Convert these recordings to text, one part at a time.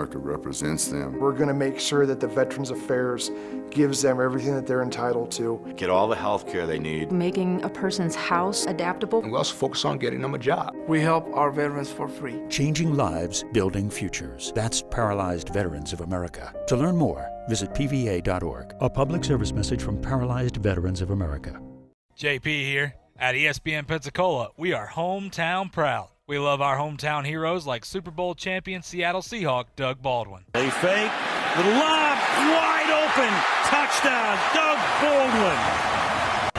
represents them. We're going to make sure that the Veterans Affairs gives them everything that they're entitled to. Get all the health care they need. Making a person's house adaptable. And we also focus on getting them a job. We help our veterans for free. Changing lives, building futures. That's Paralyzed Veterans of America. To learn more, visit pva.org. A public service message from Paralyzed Veterans of America. JP here. At ESPN Pensacola, we are hometown proud. We love our hometown heroes like Super Bowl champion Seattle Seahawk Doug Baldwin. They fake, the lob, wide open, touchdown, Doug Baldwin.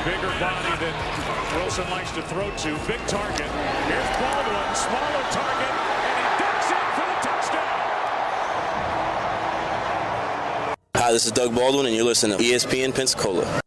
Bigger body than Wilson likes to throw to, big target. Here's Baldwin, smaller target, and he ducks in for the touchdown. Hi, this is Doug Baldwin, and you're listening to ESPN Pensacola.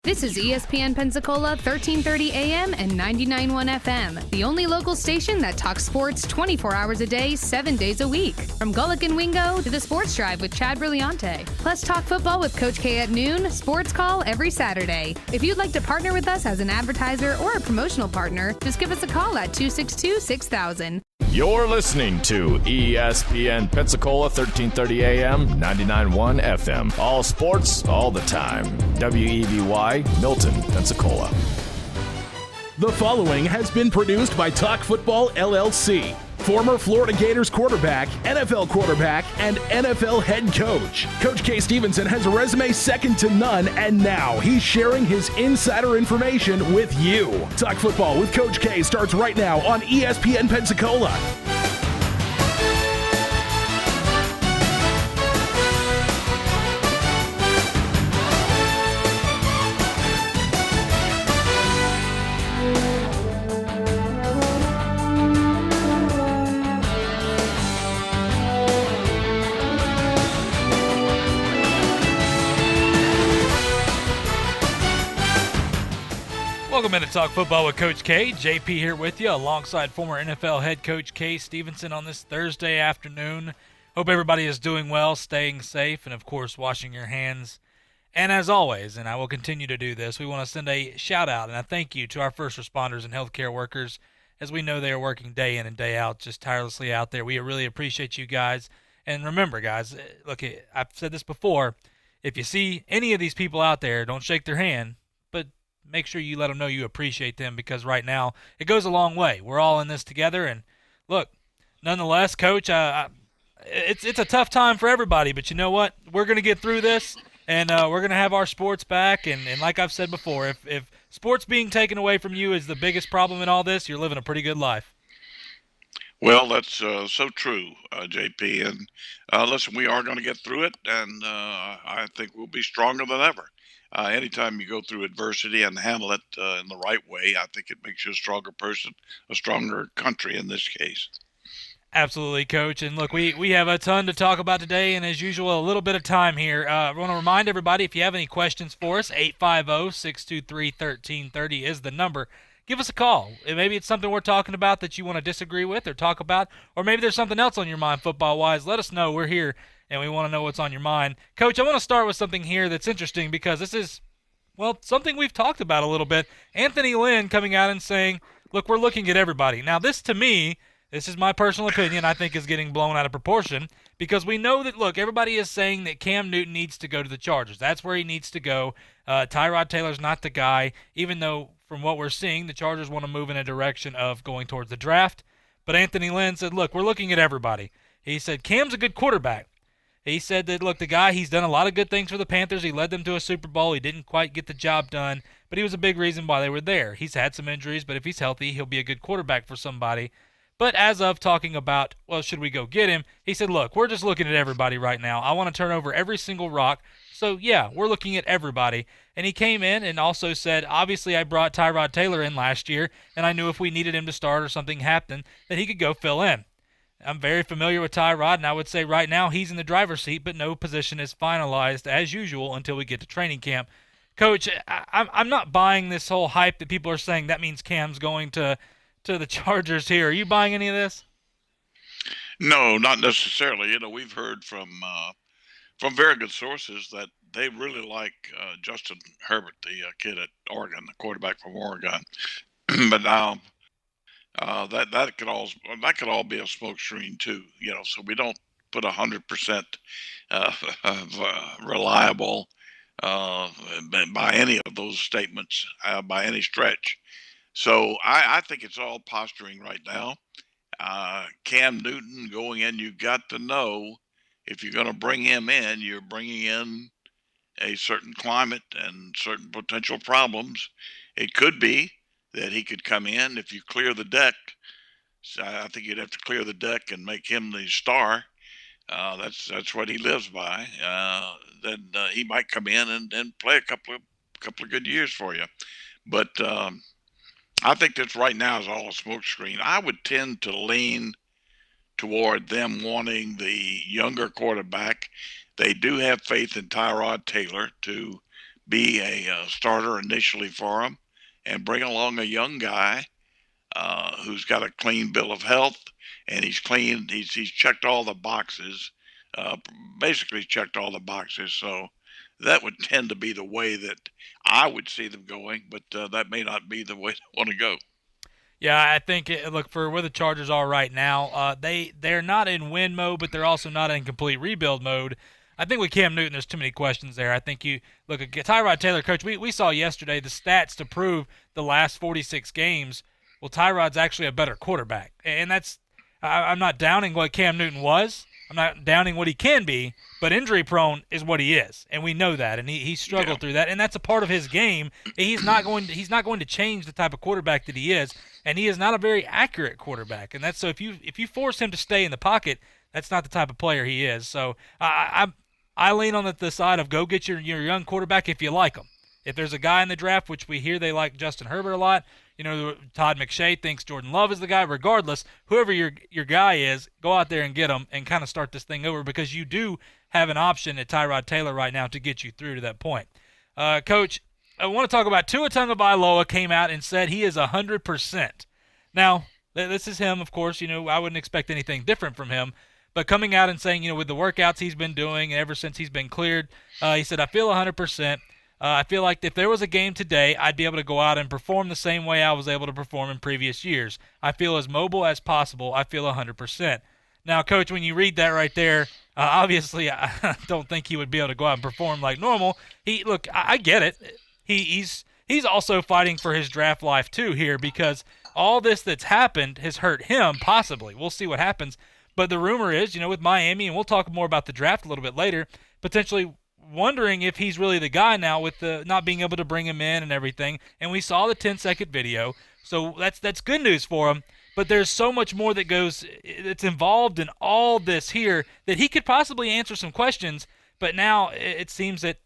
This is ESPN Pensacola 1330 AM and 99.1 FM, the only local station that talks sports 24 hours a day, 7 days a week. From Gullick and Wingo to the Sports Drive with Chad Brillante. Plus talk football with Coach K at noon, Sports Call every Saturday. If you'd like to partner with us as an advertiser or a promotional partner, just give us a call at 262-6000. You're listening to ESPN Pensacola 1330 AM, 99.1 FM. All sports, all the time. WEBY, Milton, Pensacola. The following has been produced by Talk Football LLC. Former Florida Gators quarterback, NFL quarterback, and NFL head coach. Coach K. Stevenson has a resume second to none, and now he's sharing his insider information with you. Talk Football with Coach K starts right now on ESPN Pensacola. Welcome into Talk Football with Coach K. JP here with you alongside former NFL head coach K. Stevenson on this Thursday afternoon. Hope everybody is doing well, staying safe, and of course washing your hands. And as always, and I will continue to do this, we want to send a shout out and a thank you to our first responders and healthcare workers, as we know they are working day in and day out, just tirelessly out there. We really appreciate you guys. And remember, guys, look, I've said this before, if you see any of these people out there, don't shake their hand, but make sure you let them know you appreciate them, because right now it goes a long way. We're all in this together, and look, nonetheless, Coach, it's a tough time for everybody, but you know what? We're going to get through this, and we're going to have our sports back, and like I've said before, if sports being taken away from you is the biggest problem in all this, you're living a pretty good life. Well, that's so true, JP, and listen, we are going to get through it, and I think we'll be stronger than ever. Anytime you go through adversity and handle it in the right way, I think it makes you a stronger person, a stronger country in this case. Absolutely, Coach. And look, we have a ton to talk about today, and as usual, a little bit of time here. I want to remind everybody, if you have any questions for us, 850-623-1330 is the number. Give us a call. Maybe it's something we're talking about that you want to disagree with or talk about, or maybe there's something else on your mind football-wise. Let us know. We're here, and we want to know what's on your mind. Coach, I want to start with something here that's interesting, because this is, well, something we've talked about a little bit. Anthony Lynn coming out and saying, look, we're looking at everybody. Now, this to me, this is my personal opinion, I think is getting blown out of proportion, because we know that, look, everybody is saying that Cam Newton needs to go to the Chargers. That's where he needs to go. Tyrod Taylor's not the guy, even though from what we're seeing, the Chargers want to move in a direction of going towards the draft. But Anthony Lynn said, look, we're looking at everybody. He said, Cam's a good quarterback. He said that, look, the guy, he's done a lot of good things for the Panthers. He led them to a Super Bowl. He didn't quite get the job done, but he was a big reason why they were there. He's had some injuries, but if he's healthy, he'll be a good quarterback for somebody. But as of talking about, well, should we go get him, he said, look, we're just looking at everybody right now. I want to turn over every single rock. So, yeah, we're looking at everybody. And he came in and also said, obviously I brought Tyrod Taylor in last year, and I knew if we needed him to start or something happened, that he could go fill in. I'm very familiar with Tyrod, and I would say right now he's in the driver's seat, but no position is finalized as usual until we get to training camp. Coach, I'm not buying this whole hype that people are saying that means Cam's going to the Chargers here. Are you buying any of this? No, not necessarily. We've heard from very good sources that they really like Justin Herbert, the kid at Oregon, the quarterback from Oregon. But now that could all be a smokescreen too. So we don't put 100% reliable by any of those statements by any stretch. So I think it's all posturing right now. Cam Newton going in, you got to know if you're going to bring him in, you're bringing in a certain climate and certain potential problems. It could be that he could come in if you clear the deck. So I think you'd have to clear the deck and make him the star. That's what he lives by. Then he might come in and play a couple of good years for you. But I think this right now is all a smokescreen. I would tend to lean toward them wanting the younger quarterback. They do have faith in Tyrod Taylor to be a starter initially for them and bring along a young guy who's got a clean bill of health, and he's clean. He's checked all the boxes, basically checked all the boxes. So that would tend to be the way that I would see them going, but that may not be the way they want to go. Yeah, I think look for where the Chargers are right now. They're not in win mode, but they're also not in complete rebuild mode. I think with Cam Newton, there's too many questions there. I think you look at Tyrod Taylor, coach. We saw yesterday the stats to prove the last 46 games. Well, Tyrod's actually a better quarterback, and I'm not downing what Cam Newton was. I'm not downing what he can be, but injury prone is what he is, and we know that, and he struggled through that, and that's a part of his game. He's not going to change the type of quarterback that he is, and he is not a very accurate quarterback, and that's so if you force him to stay in the pocket, that's not the type of player he is. So I lean on the side of go get your young quarterback if you like him. If there's a guy in the draft, which we hear they like Justin Herbert a lot, Todd McShay thinks Jordan Love is the guy. Regardless, whoever your guy is, go out there and get him and kind of start this thing over because you do have an option at Tyrod Taylor right now to get you through to that point. Coach, I want to talk about Tua Tagovailoa came out and said he is 100%. Now, this is him, of course. I wouldn't expect anything different from him. But coming out and saying, with the workouts he's been doing and ever since he's been cleared, he said, I feel 100%. I feel like if there was a game today, I'd be able to go out and perform the same way I was able to perform in previous years. I feel as mobile as possible. I feel 100%. Now, Coach, when you read that right there, obviously I don't think he would be able to go out and perform like normal. I get it. He's also fighting for his draft life too here because all this that's happened has hurt him possibly. We'll see what happens. But the rumor is, with Miami, and we'll talk more about the draft a little bit later, potentially wondering if he's really the guy now with the not being able to bring him in and everything. And we saw the 10-second video, so that's good news for him. But there's so much more that's involved in all this here that he could possibly answer some questions. But now it seems that,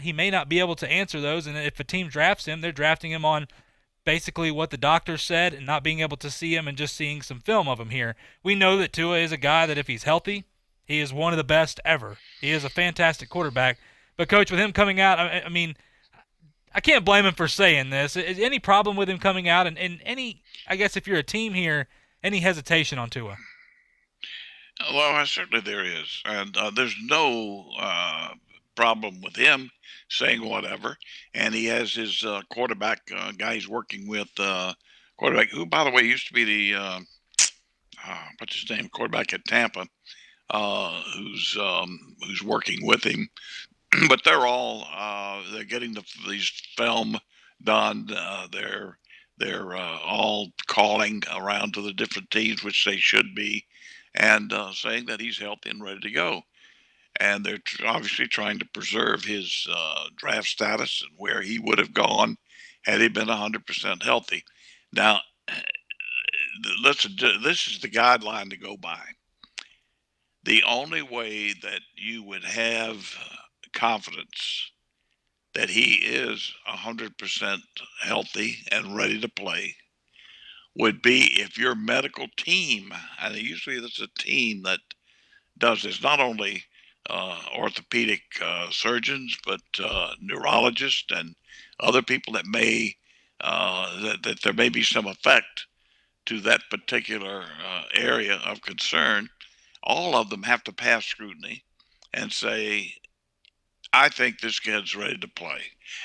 he may not be able to answer those. And if a team drafts him, they're drafting him on basically what the doctor said and not being able to see him and just seeing some film of him here. We know that Tua is a guy that if he's healthy, he is one of the best ever. He is a fantastic quarterback. But, Coach, with him coming out, I mean, I can't blame him for saying this. Is any problem with him coming out? And any, I guess if you're a team here, any hesitation on Tua? Well, certainly there is. And there's no problem with him saying whatever. And he has his quarterback guy he's working with, quarterback who, by the way, used to be the, what's his name, quarterback at Tampa. Who's working with him, but they're all they're getting these film done. They're all calling around to the different teams, which they should be, and saying that he's healthy and ready to go. And they're obviously trying to preserve his draft status and where he would have gone had he been 100% healthy. Now, listen, this is the guideline to go by. The only way that you would have confidence that he is 100% healthy and ready to play would be if your medical team, and usually it's a team that does this, not only orthopedic surgeons, but neurologists and other people that may, that there may be some effect to that particular area of concern. All of them have to pass scrutiny and say, I think this kid's ready to play.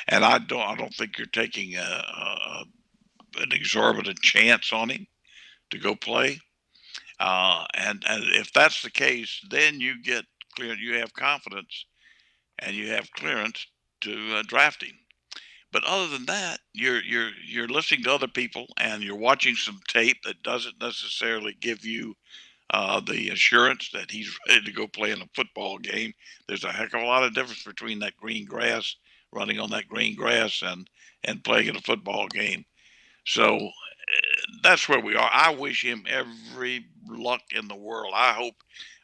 And I don't think you're taking an exorbitant chance on him. to go play. And if that's the case, then you get clear. You have confidence, and you have clearance to draft him. But other than that, you're listening to other people, and you're watching some tape that doesn't necessarily give you the assurance that he's ready to go play in a football game. There's a heck of a lot of difference between that green grass, running on that green grass, and playing in a football game. So that's where we are. I wish him every luck in the world. I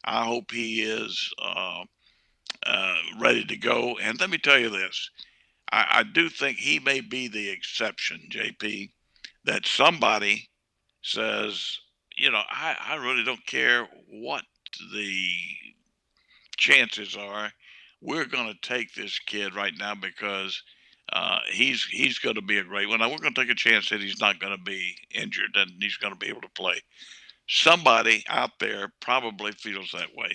hope he is ready to go. And let me tell you this: I do think he may be the exception, JP, that somebody says, I really don't care what the chances are. We're going to take this kid right now because he's going to be a great one. Now, we're going to take a chance that he's not going to be injured and he's going to be able to play. Somebody out there probably feels that way.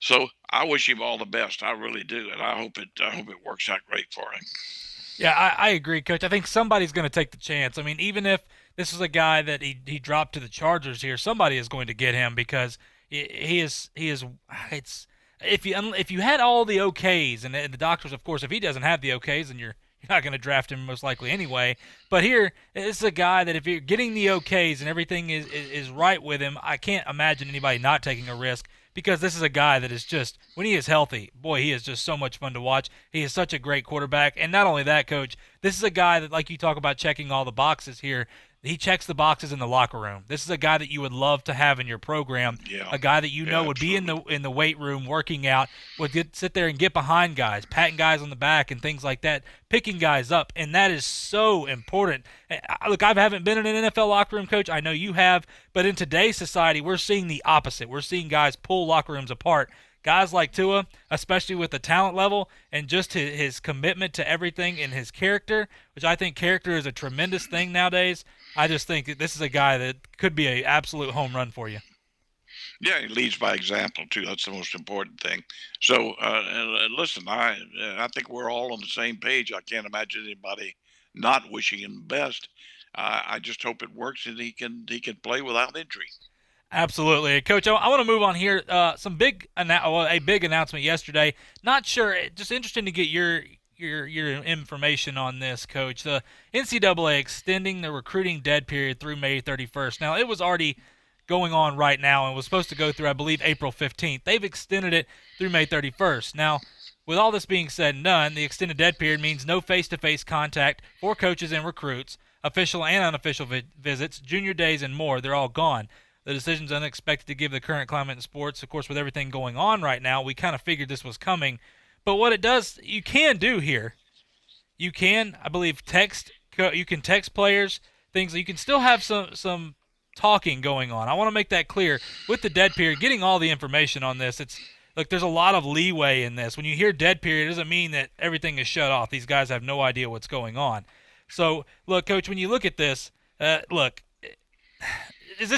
So I wish him all the best. I really do, and I hope it works out great for him. Yeah, I agree, Coach. I think somebody's going to take the chance. I mean, even if this is a guy that he dropped to the Chargers here, somebody is going to get him because he is. It's if you had all the OKs and the doctors, of course, if he doesn't have the OKs, then you're not going to draft him most likely anyway. But here, this is a guy that if you're getting the OKs and everything is right with him, I can't imagine anybody not taking a risk. Because this is a guy that is just, when he is healthy, boy, he is just so much fun to watch. He is such a great quarterback. And not only that, Coach, this is a guy that, like you talk about checking all the boxes here, he checks the boxes in the locker room. This is a guy that you would love to have in your program. Yeah. A guy that you know would be in the weight room working out, would sit there and get behind guys, patting guys on the back and things like that, picking guys up, and that is so important. Look, I haven't been in an NFL locker room, Coach. I know you have, but in today's society, we're seeing the opposite. We're seeing guys pull locker rooms apart. Guys like Tua, especially with the talent level and just his commitment to everything and his character, which I think character is a tremendous thing nowadays. I just think that this is a guy that could be an absolute home run for you. Yeah, he leads by example, too. That's the most important thing. So, listen, I think we're all on the same page. I can't imagine anybody not wishing him the best. I just hope it works and he can play without injury. Absolutely. Coach, I want to move on here. A big announcement yesterday. Not sure, just interesting to get your information on this, Coach. The NCAA extending the recruiting dead period through May 31st. Now, it was already going on right now and was supposed to go through, I believe, April 15th. They've extended it through May 31st. Now, with all this being said and done, the extended dead period means no face-to-face contact for coaches and recruits, official and unofficial visits, junior days, and more. They're all gone. The decision's unexpected to give the current climate in sports. Of course, with everything going on right now, we kind of figured this was coming. But what it does, you can do here, you can, I believe, you can text players, things. You can still have some talking going on. I want to make that clear. With the dead period, getting all the information on this, look, there's a lot of leeway in this. When you hear dead period, it doesn't mean that everything is shut off. These guys have no idea what's going on. So, look, Coach, when you look at this, is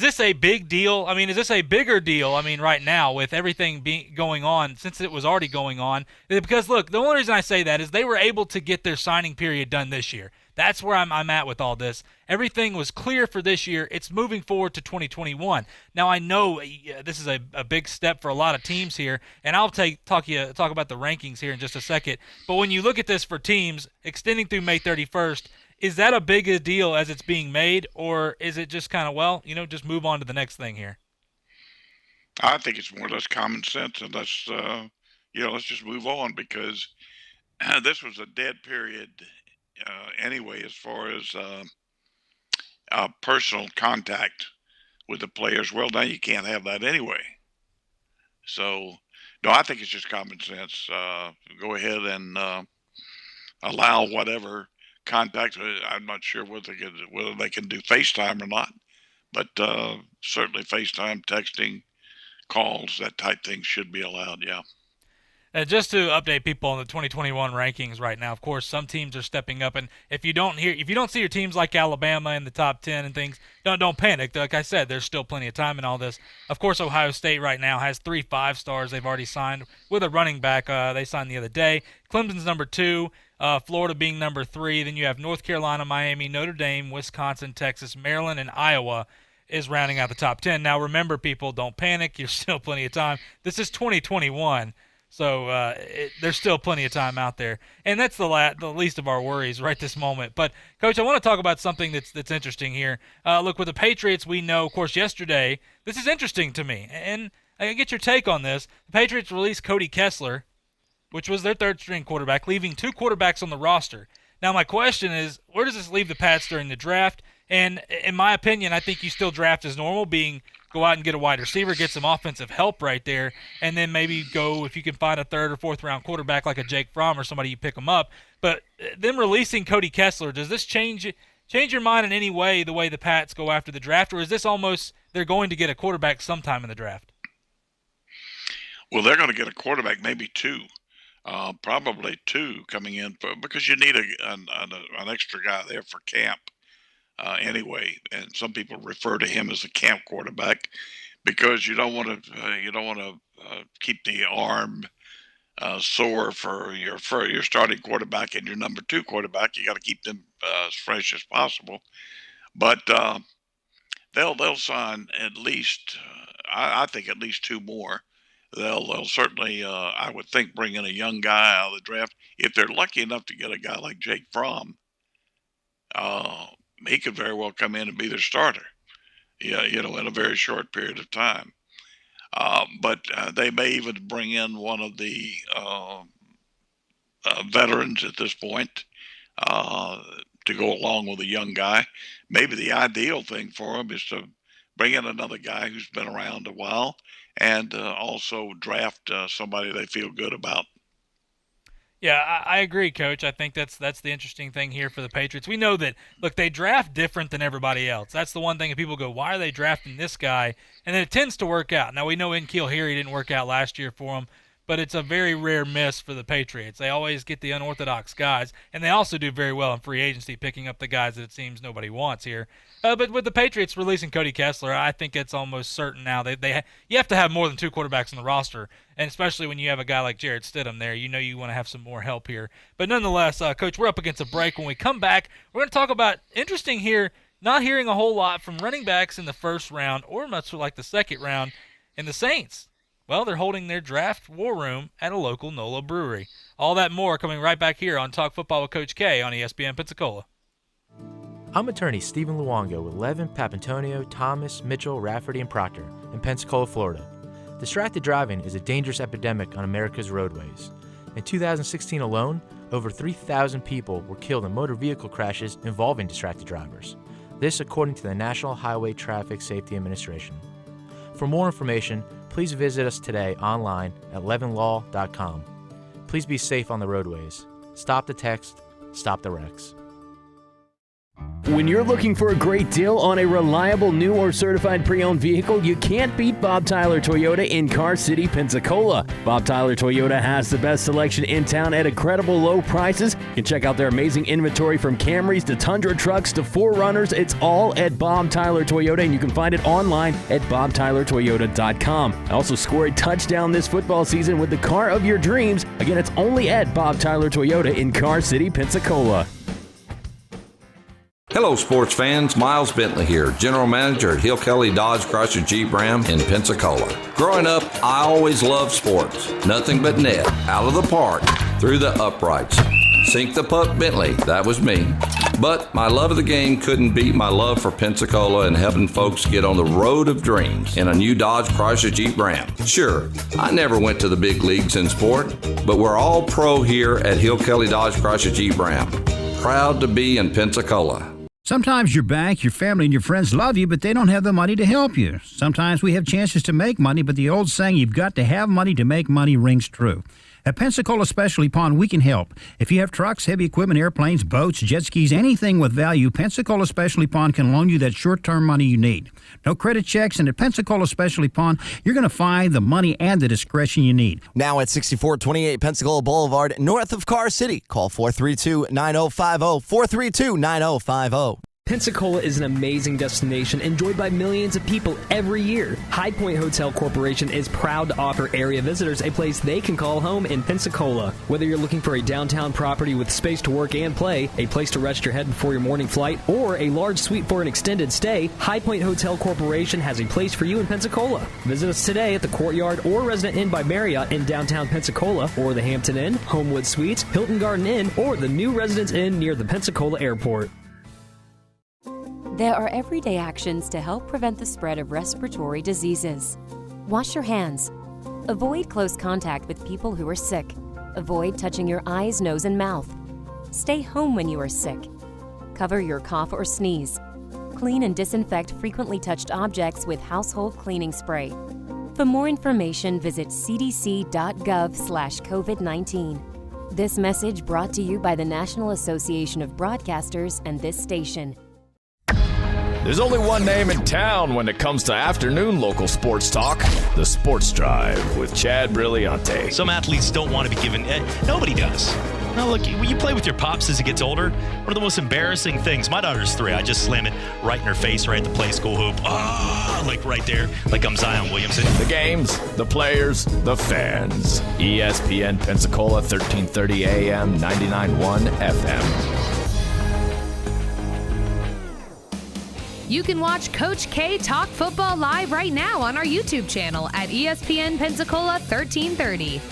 this a big deal? I mean, is this a bigger deal? I mean, right now with everything going on, since it was already going on, because look, the only reason I say that is they were able to get their signing period done this year. That's where I'm at with all this. Everything was clear for this year. It's moving forward to 2021. Now, I know this is a big step for a lot of teams here, and I'll talk about the rankings here in just a second. But when you look at this for teams, extending through May 31st, is that a big a deal as it's being made, or is it just kind of, just move on to the next thing here? I think it's more or less common sense, and let's just move on because this was a dead period anyway as far as personal contact with the players. Well, now you can't have that anyway. So, no, I think it's just common sense. Go ahead and allow whatever contact. I'm not sure whether they can do FaceTime or not, but certainly FaceTime, texting, calls, that type thing should be allowed. Yeah. Just to update people on the 2021 rankings right now, of course, some teams are stepping up, and if you don't see your teams like Alabama in the top 10 and things, don't panic. Like I said, there's still plenty of time in all this. Of course, Ohio State right now has 3 5-stars they've already signed with a running back. They signed the other day. Clemson's number 2, Florida being number 3. Then you have North Carolina, Miami, Notre Dame, Wisconsin, Texas, Maryland, and Iowa is rounding out the top 10. Now, remember, people, don't panic. There's still plenty of time. This is 2021. So there's still plenty of time out there, and that's the least of our worries right this moment. But Coach, I want to talk about something that's interesting here. Look, with the Patriots, we know, of course, yesterday. This is interesting to me, and I get your take on this. The Patriots released Cody Kessler, which was their third-string quarterback, leaving 2 quarterbacks on the roster. Now, my question is, where does this leave the Pats during the draft? And in my opinion, I think you still draft as normal, go out and get a wide receiver, get some offensive help right there, and then maybe go, if you can find a 3rd or 4th round quarterback like a Jake Fromm or somebody, you pick them up. But them releasing Cody Kessler, does this change your mind in any way, the way the Pats go after the draft, or is this almost they're going to get a quarterback sometime in the draft? Well, they're going to get a quarterback, maybe 2. Probably 2 coming in because you need an extra guy there for camp. Anyway, and some people refer to him as a camp quarterback because you don't want to keep the arm sore for your starting quarterback and your number 2 quarterback. You got to keep them as fresh as possible. But they'll sign at least I think at least 2 more. They'll certainly I would think bring in a young guy out of the draft if they're lucky enough to get a guy like Jake Fromm. He could very well come in and be their starter, in a very short period of time. But they may even bring in one of the veterans at this point to go along with a young guy. Maybe the ideal thing for them is to bring in another guy who's been around a while and also draft somebody they feel good about. Yeah, I agree, Coach. I think that's the interesting thing here for the Patriots. We know that, look, they draft different than everybody else. That's the one thing that people go, why are they drafting this guy? And then it tends to work out. Now, we know N'Keal Harry didn't work out last year for him, but it's a very rare miss for the Patriots. They always get the unorthodox guys, and they also do very well in free agency, picking up the guys that it seems nobody wants here. But with the Patriots releasing Cody Kessler, I think it's almost certain now. You have to have more than 2 quarterbacks on the roster, and especially when you have a guy like Jarrett Stidham there, you want to have some more help here. But nonetheless, Coach, we're up against a break. When we come back, we're going to talk about, interesting here, not hearing a whole lot from running backs in the first round or much like the second round, and the Saints. Well, they're holding their draft war room at a local NOLA brewery. All that more coming right back here on Talk Football with Coach K on ESPN Pensacola. I'm attorney Stephen Luongo with Levin, Papantonio, Thomas, Mitchell, Rafferty, and Proctor in Pensacola, Florida. Distracted driving is a dangerous epidemic on America's roadways. In 2016 alone, over 3,000 people were killed in motor vehicle crashes involving distracted drivers. This according to the National Highway Traffic Safety Administration. For more information, please visit us today online at levinlaw.com. Please be safe on the roadways. Stop the text, stop the wrecks. When you're looking for a great deal on a reliable new or certified pre-owned vehicle, you can't beat Bob Tyler Toyota in Car City, Pensacola. Bob Tyler Toyota has the best selection in town at incredible low prices. You can check out their amazing inventory from Camrys to Tundra trucks to 4Runners. It's all at Bob Tyler Toyota, and you can find it online at bobtylertoyota.com. Also score a touchdown this football season with the car of your dreams. Again, it's only at Bob Tyler Toyota in Car City, Pensacola. Hello, sports fans. Miles Bentley here, General Manager at Hill Kelly Dodge Chrysler Jeep Ram in Pensacola. Growing up, I always loved sports. Nothing but net, out of the park, through the uprights. Sink the puck Bentley, that was me. But my love of the game couldn't beat my love for Pensacola and helping folks get on the road of dreams in a new Dodge Chrysler Jeep Ram. Sure, I never went to the big leagues in sport, but we're all pro here at Hill Kelly Dodge Chrysler Jeep Ram. Proud to be in Pensacola. Sometimes your bank, your family, and your friends love you, but they don't have the money to help you. Sometimes we have chances to make money, but the old saying, you've got to have money to make money, rings true. At Pensacola Specialty Pond, we can help. If you have trucks, heavy equipment, airplanes, boats, jet skis, anything with value, Pensacola Specialty Pond can loan you that short-term money you need. No credit checks, and at Pensacola Specialty Pond, you're going to find the money and the discretion you need. Now at 6428 Pensacola Boulevard, north of Car City. Call 432-9050, 432-9050. Pensacola is an amazing destination enjoyed by millions of people every year. High Point Hotel Corporation is proud to offer area visitors a place they can call home in Pensacola. Whether you're looking for a downtown property with space to work and play, a place to rest your head before your morning flight, or a large suite for an extended stay, High Point Hotel Corporation has a place for you in Pensacola. Visit us today at the Courtyard or Resident Inn by Marriott in downtown Pensacola, or the Hampton Inn, Homewood Suites, Hilton Garden Inn, or the new Residence Inn near the Pensacola Airport. There are everyday actions to help prevent the spread of respiratory diseases. Wash your hands. Avoid close contact with people who are sick. Avoid touching your eyes, nose, and mouth. Stay home when you are sick. Cover your cough or sneeze. Clean and disinfect frequently touched objects with household cleaning spray. For more information, visit cdc.gov/COVID-19. This message brought to you by the National Association of Broadcasters and this station. There's only one name in town when it comes to afternoon local sports talk. The Sports Drive with Chad Brilliante. Some athletes don't want to be given... nobody does. No, look, when you play with your pops as he gets older, one of the most embarrassing things... My daughter's 3. I just slam it right in her face right at the play school hoop. Like right there, like I'm Zion Williamson. The games, the players, the fans. ESPN Pensacola, 1330 AM, 99.1 FM. You can watch Coach K talk football live right now on our YouTube channel at ESPN Pensacola 1330.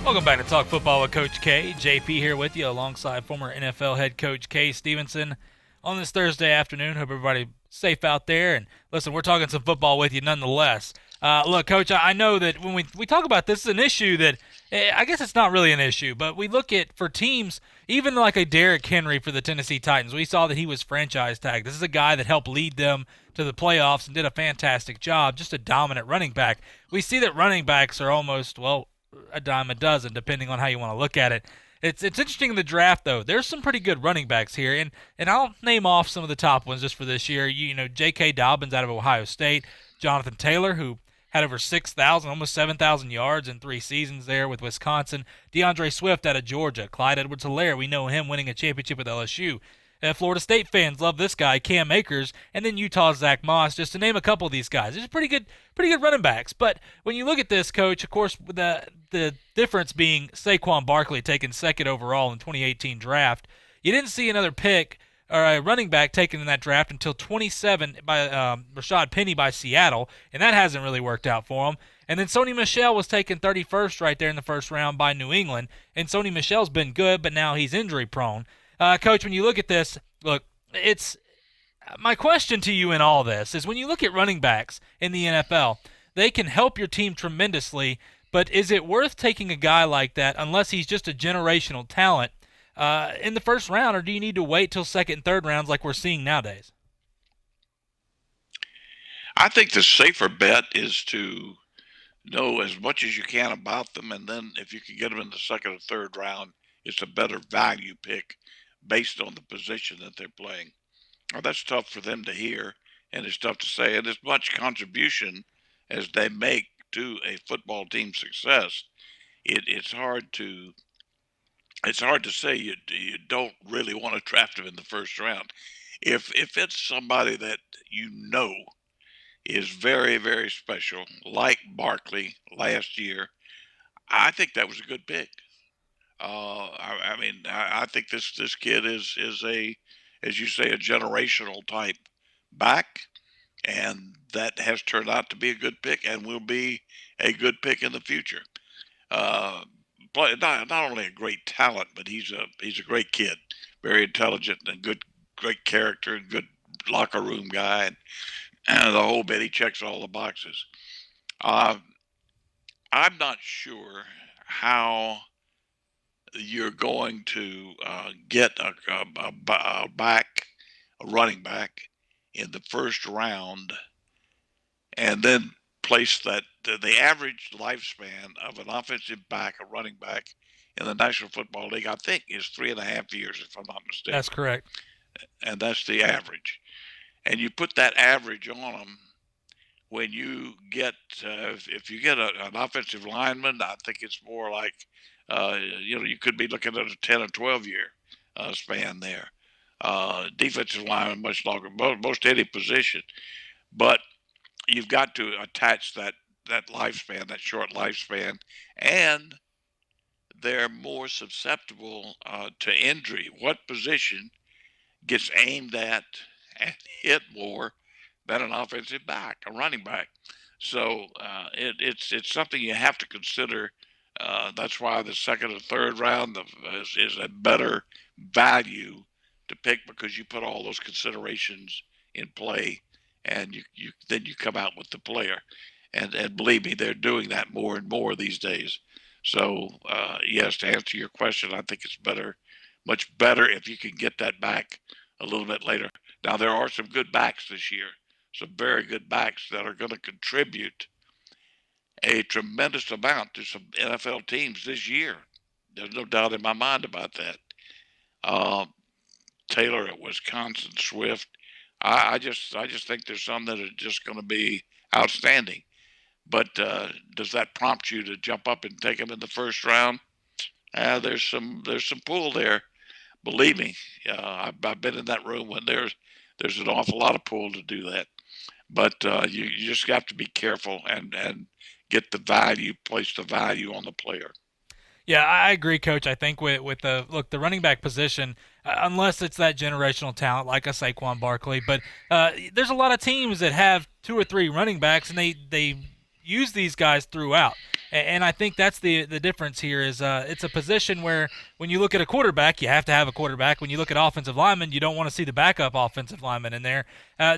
Welcome back to Talk Football with Coach K. JP here with you alongside former NFL head coach Kay Stevenson on this Thursday afternoon. Hope everybody's safe out there. And listen, we're talking some football with you nonetheless. Look, Coach, I know that when we talk about this, is an issue that I guess it's not really an issue, but we look at for teams, even like a Derrick Henry for the Tennessee Titans, we saw that he was franchise tagged. This is a guy that helped lead them to the playoffs and did a fantastic job, just a dominant running back. We see that running backs are almost, well, a dime a dozen, depending on how you want to look at it. It's interesting in the draft, though. There's some pretty good running backs here, and I'll name off some of the top ones just for this year. You know, J.K. Dobbins out of Ohio State, Jonathan Taylor, who had over 6,000, almost 7,000 yards in 3 seasons there with Wisconsin, DeAndre Swift out of Georgia, Clyde Edwards-Helaire, we know him winning a championship with LSU. Florida State fans love this guy, Cam Akers, and then Utah's Zach Moss, just to name a couple of these guys. These are pretty good running backs. But when you look at this, Coach, of course, the difference being Saquon Barkley taken second overall in the 2018 draft, you didn't see another pick or a running back taken in that draft until 27 by Rashad Penny by Seattle, and that hasn't really worked out for him. And then Sony Michel was taken 31st right there in the first round by New England, and Sony Michel's been good, but now he's injury-prone. Coach, when you look at this, look, it's my question to you in all this is when you look at running backs in the NFL, they can help your team tremendously, but is it worth taking a guy like that unless he's just a generational talent in the first round, or do you need to wait till second and third rounds like we're seeing nowadays? I think the safer bet is to know as much as you can about them, and then if you can get them in the second or third round, it's a better value pick based on the position that they're playing. Well, that's tough for them to hear, and it's tough to say. And as much contribution as they make to a football team's success, it's hard to say you don't really want to draft them in the first round. If it's somebody that you know is very, very special, like Barkley last year, I think that was a good pick. I think this kid is a, as you say, a generational type back, and that has turned out to be a good pick and will be a good pick in the future. But not only a great talent, but he's a great kid, very intelligent and great character and good locker room guy, and the whole bit. He checks all the boxes. I'm not sure how you're going to get a running back in the first round, and then place that the average lifespan of an offensive back, a running back in the National Football League, I think, is 3.5 years, if I'm not mistaken. That's correct. And that's the average. And you put that average on them when you get, if you get an offensive lineman, I think it's more like, you could be looking at a 10 or 12 year span there. Defensive lineman much longer, most any position. But you've got to attach that lifespan, that short lifespan, and they're more susceptible to injury. What position gets aimed at and hit more than an offensive back, a running back? So it's something you have to consider. That's why the second or third round is a better value to pick, because you put all those considerations in play, and then you come out with the player. And believe me, they're doing that more and more these days. So yes, to answer your question, I think it's much better if you can get that back a little bit later. Now, there are some good backs this year, some very good backs that are going to contribute a tremendous amount to some NFL teams this year. There's no doubt in my mind about that. Taylor at Wisconsin, Swift. I just think there's some that are just going to be outstanding. But does that prompt you to jump up and take them in the first round? There's some pull there. Believe me, I've been in that room when there's an awful lot of pull to do that. But you just have to be careful and get the value, place the value on the player. Yeah, I agree, Coach. I think with the running back position, unless it's that generational talent like a Saquon Barkley, but there's a lot of teams that have 2 or 3 running backs, and they use these guys throughout. And I think that's the difference here is it's a position where when you look at a quarterback, you have to have a quarterback. When you look at offensive linemen, you don't want to see the backup offensive lineman in there.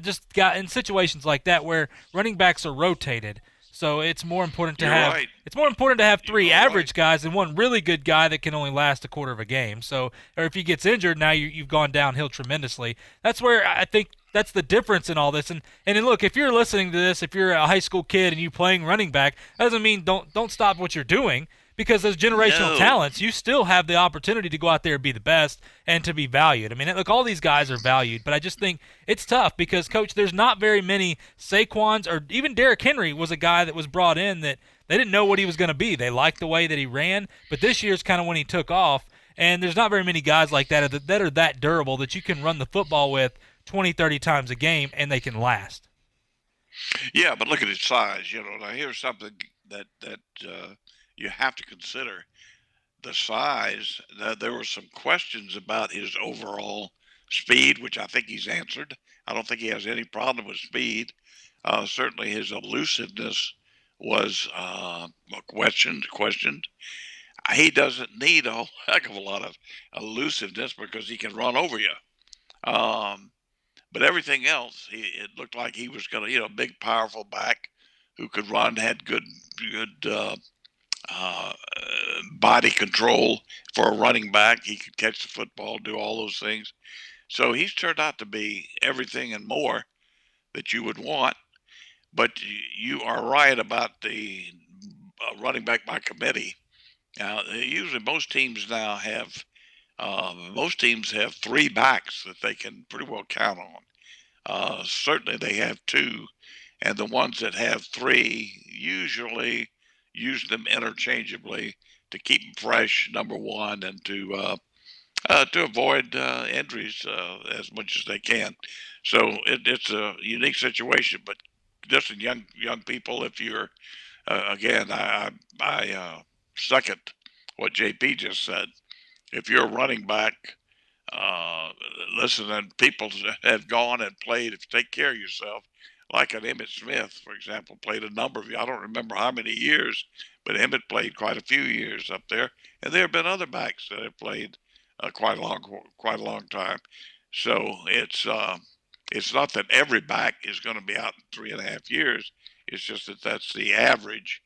Just got in situations like that where running backs are rotated. So it's more important to It's more important to have 3 average guys than one really good guy that can only last a quarter of a game. So, or if he gets injured, now you've gone downhill tremendously. That's where I think that's the difference in all this. And look, if you're listening to this, if you're a high school kid and you playing running back, that doesn't mean don't stop what you're doing. Because those generational talents, you still have the opportunity to go out there and be the best and to be valued. I mean, look, all these guys are valued, but I just think it's tough because, Coach, there's not very many Saquons, or even Derrick Henry was a guy that was brought in that they didn't know what he was going to be. They liked the way that he ran, but this year's kind of when he took off, and there's not very many guys like that are that durable that you can run the football with 20, 30 times a game and they can last. Yeah, but look at his size. Now here's something that you have to consider. The size. There were some questions about his overall speed, which I think he's answered. I don't think he has any problem with speed. Certainly his elusiveness was questioned. He doesn't need a heck of a lot of elusiveness because he can run over you. But everything else, it looked like he was going to, big, powerful back who could run, had good body control for a running back. He could catch the football, do all those things. So he's turned out to be everything and more that you would want. But you are right about the running back by committee. Now, usually most teams now have 3 backs that they can pretty well count on. Certainly they have 2, and the ones that have 3 usually use them interchangeably to keep them fresh, number one, and to avoid injuries as much as they can. So it's a unique situation, but just in young people, if you're again, I second what JP just said. If you're a running back, listen, and people have gone and played. If you take care of yourself, like an Emmitt Smith, for example, played a number of, I don't remember how many years, but Emmitt played quite a few years up there. And there have been other backs that have played quite a long time. So it's It's not that every back is going to be out in 3.5 years. It's just that that's the average.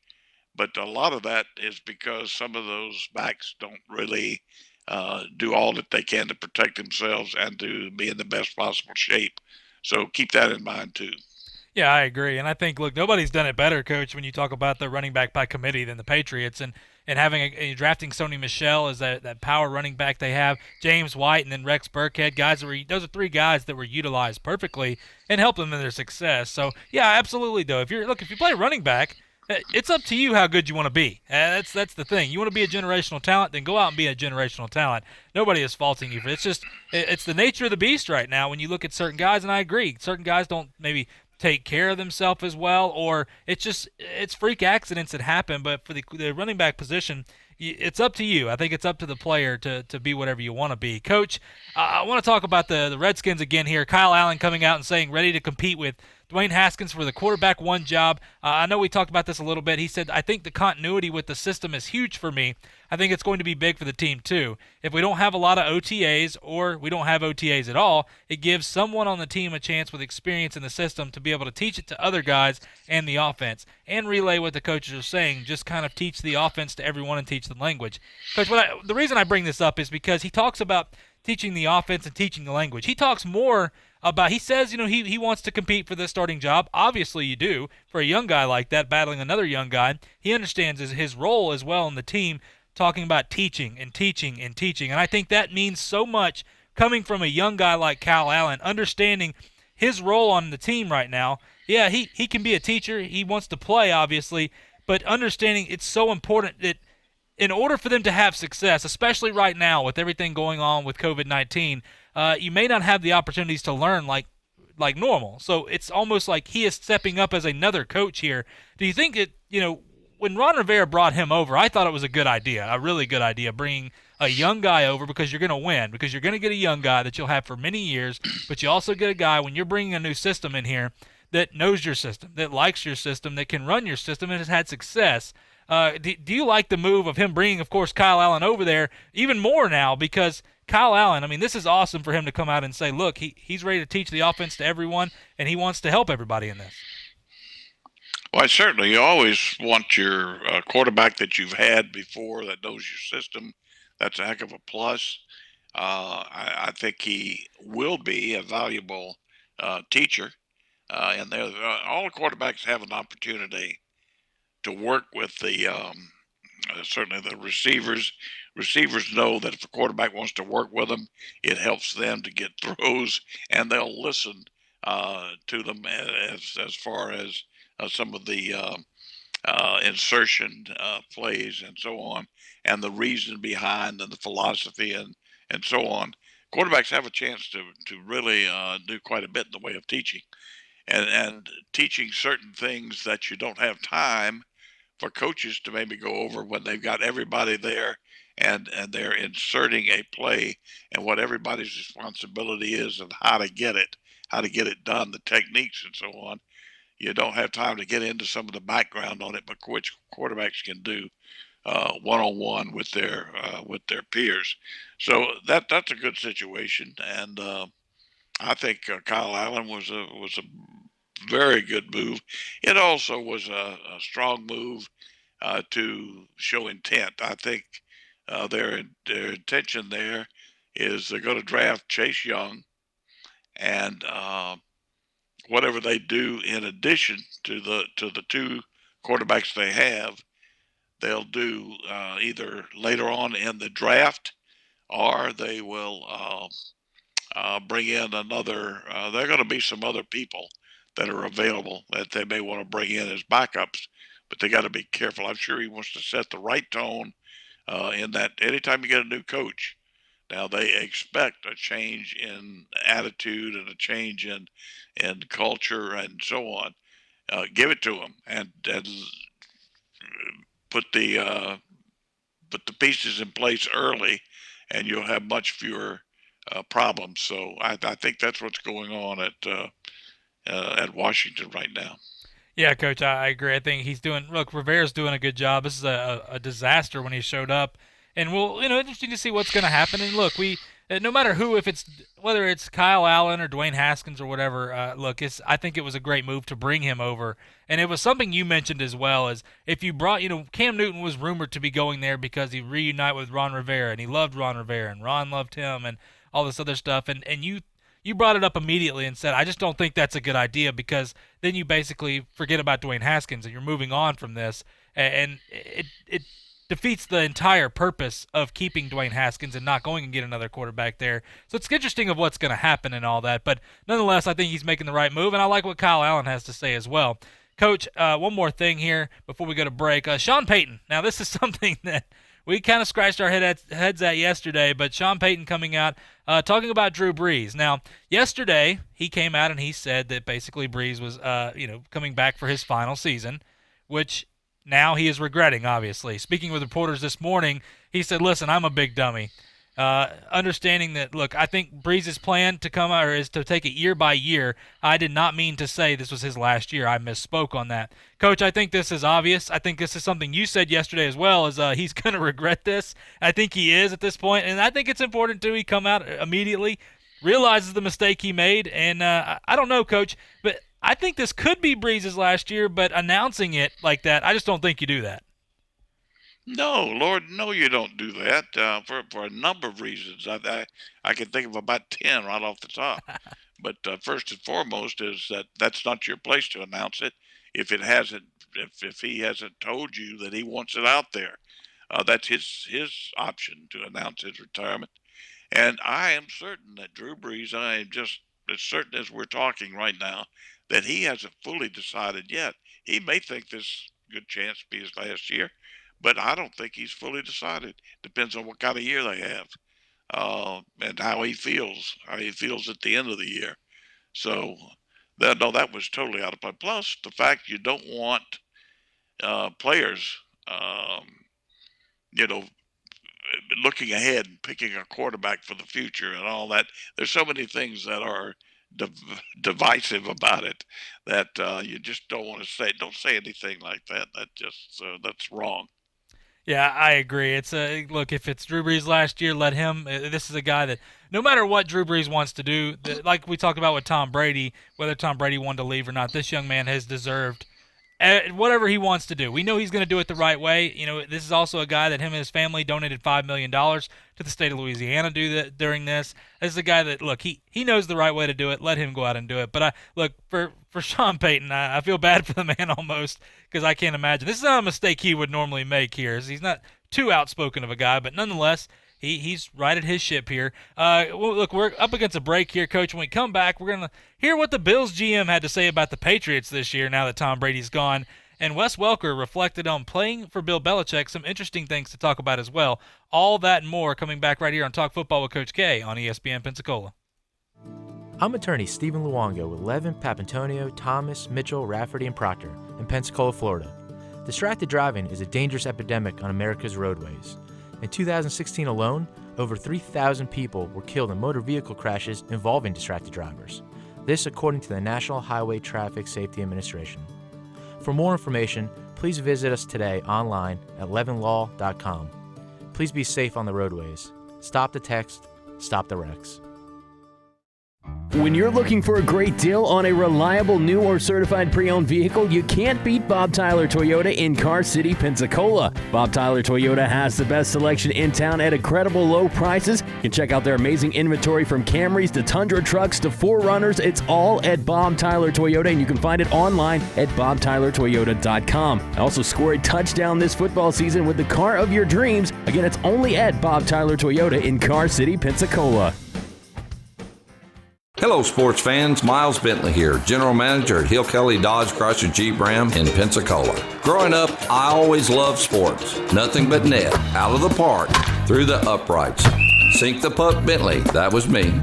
But a lot of that is because some of those backs don't really do all that they can to protect themselves and to be in the best possible shape. So keep that in mind too. Yeah, I agree. And I think, look, nobody's done it better, Coach, when you talk about the running back by committee than the Patriots. And having drafting Sony Michel as that power running back they have, James White, and then Rex Burkhead, those are three guys that were utilized perfectly and helped them in their success. So, yeah, absolutely, though. If you play running back, it's up to you how good you want to be. That's the thing. You want to be a generational talent, then go out and be a generational talent. Nobody is faulting you for it. It's the nature of the beast right now when you look at certain guys, and I agree. Certain guys don't maybe take care of themselves as well, or it's freak accidents that happen. But for the running back position, it's up to you. I think it's up to the player to be whatever you want to be. Coach, I want to talk about the Redskins again here. Kyle Allen coming out and saying ready to compete with Dwayne Haskins for the quarterback one job. I know we talked about this a little bit. He said, I think the continuity with the system is huge for me. I think it's going to be big for the team too. If we don't have a lot of OTAs or we don't have OTAs at all, it gives someone on the team a chance with experience in the system to be able to teach it to other guys and the offense and relay what the coaches are saying. Just kind of teach the offense to everyone and teach the language. Coach, the reason I bring this up is because he talks about teaching the offense and teaching the language. He talks more about, he says, he wants to compete for the starting job. Obviously you do. For a young guy like that, battling another young guy, he understands his role as well in the team, talking about teaching and teaching and teaching. And I think that means so much coming from a young guy like Kyle Allen, understanding his role on the team right now. Yeah, he can be a teacher. He wants to play, obviously, but understanding it's so important that in order for them to have success, especially right now with everything going on with COVID-19, you may not have the opportunities to learn like normal. So it's almost like he is stepping up as another coach here. Do you think that, when Ron Rivera brought him over, I thought it was a good idea, a really good idea, bringing a young guy over because you're going to win, because you're going to get a young guy that you'll have for many years, but you also get a guy when you're bringing a new system in here that knows your system, that likes your system, that can run your system and has had success. Do you like the move of him bringing, of course, Kyle Allen over there even more now? Because Kyle Allen, this is awesome for him to come out and say, look, he's ready to teach the offense to everyone, and he wants to help everybody in this. Well, certainly you always want your quarterback that you've had before that knows your system. That's a heck of a plus. I think he will be a valuable teacher. And all the quarterbacks have an opportunity to work with the certainly the receivers. Receivers know that if a quarterback wants to work with them, it helps them to get throws, and they'll listen to them as far as some of the insertion plays and so on, and the reason behind and the philosophy and so on. Quarterbacks have a chance to really do quite a bit in the way of teaching, and teaching certain things that you don't have time for coaches to maybe go over when they've got everybody there and they're inserting a play and what everybody's responsibility is and how to get it done, the techniques and so on. You don't have time to get into some of the background on it, but which quarterbacks can do one-on-one with their peers. So that's a good situation, and I think Kyle Allen was a very good move. It also was a strong move to show intent. I think their intention there is they're going to draft Chase Young, and whatever they do in addition to the two quarterbacks they have, they'll do either later on in the draft, or they will bring in another. There are going to be some other people that are available that they may want to bring in as backups, but they got to be careful. I'm sure he wants to set the right tone in that anytime you get a new coach, now they expect a change in attitude and a change in culture and so on. Give it to them and put the pieces in place early, and you'll have much fewer problems. So I think that's what's going on at Washington right now. Yeah, Coach, I agree. I think Rivera's doing a good job. This is a disaster when he showed up. And interesting to see what's going to happen. And look, we no matter who, whether it's Kyle Allen or Dwayne Haskins or whatever, I think it was a great move to bring him over. And it was something you mentioned as well, as if you brought, Cam Newton was rumored to be going there because he reunited with Ron Rivera, and he loved Ron Rivera, and Ron loved him, and all this other stuff. And you brought it up immediately and said, I just don't think that's a good idea, because then you basically forget about Dwayne Haskins and you're moving on from this. And it defeats the entire purpose of keeping Dwayne Haskins and not going and get another quarterback there. So it's interesting of what's going to happen and all that. But nonetheless, I think he's making the right move, and I like what Kyle Allen has to say as well. Coach, one more thing here before we go to break. Sean Payton. Now, this is something that we kind of scratched our heads at yesterday, but Sean Payton coming out talking about Drew Brees. Now, yesterday he came out and he said that basically Brees was coming back for his final season, which now he is regretting, obviously. Speaking with reporters this morning, he said, listen, I'm a big dummy. Understanding that, look, I think Brees' plan to come out is to take it year by year. I did not mean to say this was his last year. I misspoke on that. Coach, I think this is obvious. I think this is something you said yesterday as well, is he's going to regret this. I think he is at this point, and I think it's important, too, he come out immediately, realizes the mistake he made, and I don't know, Coach, but I think this could be Brees' last year, but announcing it like that, I just don't think you do that. No, Lord, no, you don't do that for a number of reasons. I can think of about 10 right off the top. But first and foremost is that's not your place to announce it. If he hasn't told you that he wants it out there, that's his option to announce his retirement. And I am certain that Drew Brees, I am just as certain as we're talking right now, that he hasn't fully decided yet. He may think this good chance to be his last year, but I don't think he's fully decided. Depends on what kind of year they have, and how he feels at the end of the year. So that was totally out of play. Plus the fact you don't want players, looking ahead and picking a quarterback for the future and all that. There's so many things that are divisive about it that you just don't want to say. Don't say anything like that. That's wrong. Yeah, I agree. It's look, if it's Drew Brees last year, let him. This is a guy that no matter what Drew Brees wants to do, like we talked about with Tom Brady, whether Tom Brady wanted to leave or not, this young man has deserved whatever he wants to do. We know he's going to do it the right way. This is also a guy that him and his family donated $5 million to the state of Louisiana during this. This is a guy that, look, he knows the right way to do it. Let him go out and do it. But for Sean Payton, I feel bad for the man almost, because I can't imagine. This is not a mistake he would normally make here. He's not too outspoken of a guy, but nonetheless, he's righted his ship here. Look, we're up against a break here, Coach. When we come back, we're going to hear what the Bills GM had to say about the Patriots this year now that Tom Brady's gone. And Wes Welker reflected on playing for Bill Belichick. Some interesting things to talk about as well. All that and more coming back right here on Talk Football with Coach K on ESPN Pensacola. I'm attorney Stephen Luongo with Levin, Papantonio, Thomas, Mitchell, Rafferty, and Proctor in Pensacola, Florida. Distracted driving is a dangerous epidemic on America's roadways. In 2016 alone, over 3,000 people were killed in motor vehicle crashes involving distracted drivers. This according to the National Highway Traffic Safety Administration. For more information, please visit us today online at levinlaw.com. Please be safe on the roadways. Stop the text, stop the wrecks. When you're looking for a great deal on a reliable new or certified pre-owned vehicle, you can't beat Bob Tyler Toyota in Car City, Pensacola. Bob Tyler Toyota has the best selection in town at incredible low prices. You can check out their amazing inventory from Camrys to Tundra trucks to 4Runners. It's all at Bob Tyler Toyota, and you can find it online at bobtylertoyota.com. Also score a touchdown this football season with the car of your dreams. Again, it's only at Bob Tyler Toyota in Car City, Pensacola. Hello, sports fans. Miles Bentley here, General Manager at Hill Kelly Dodge Chrysler Jeep Ram in Pensacola. Growing up, I always loved sports. Nothing but net, out of the park, through the uprights. Sink the puck Bentley, that was me.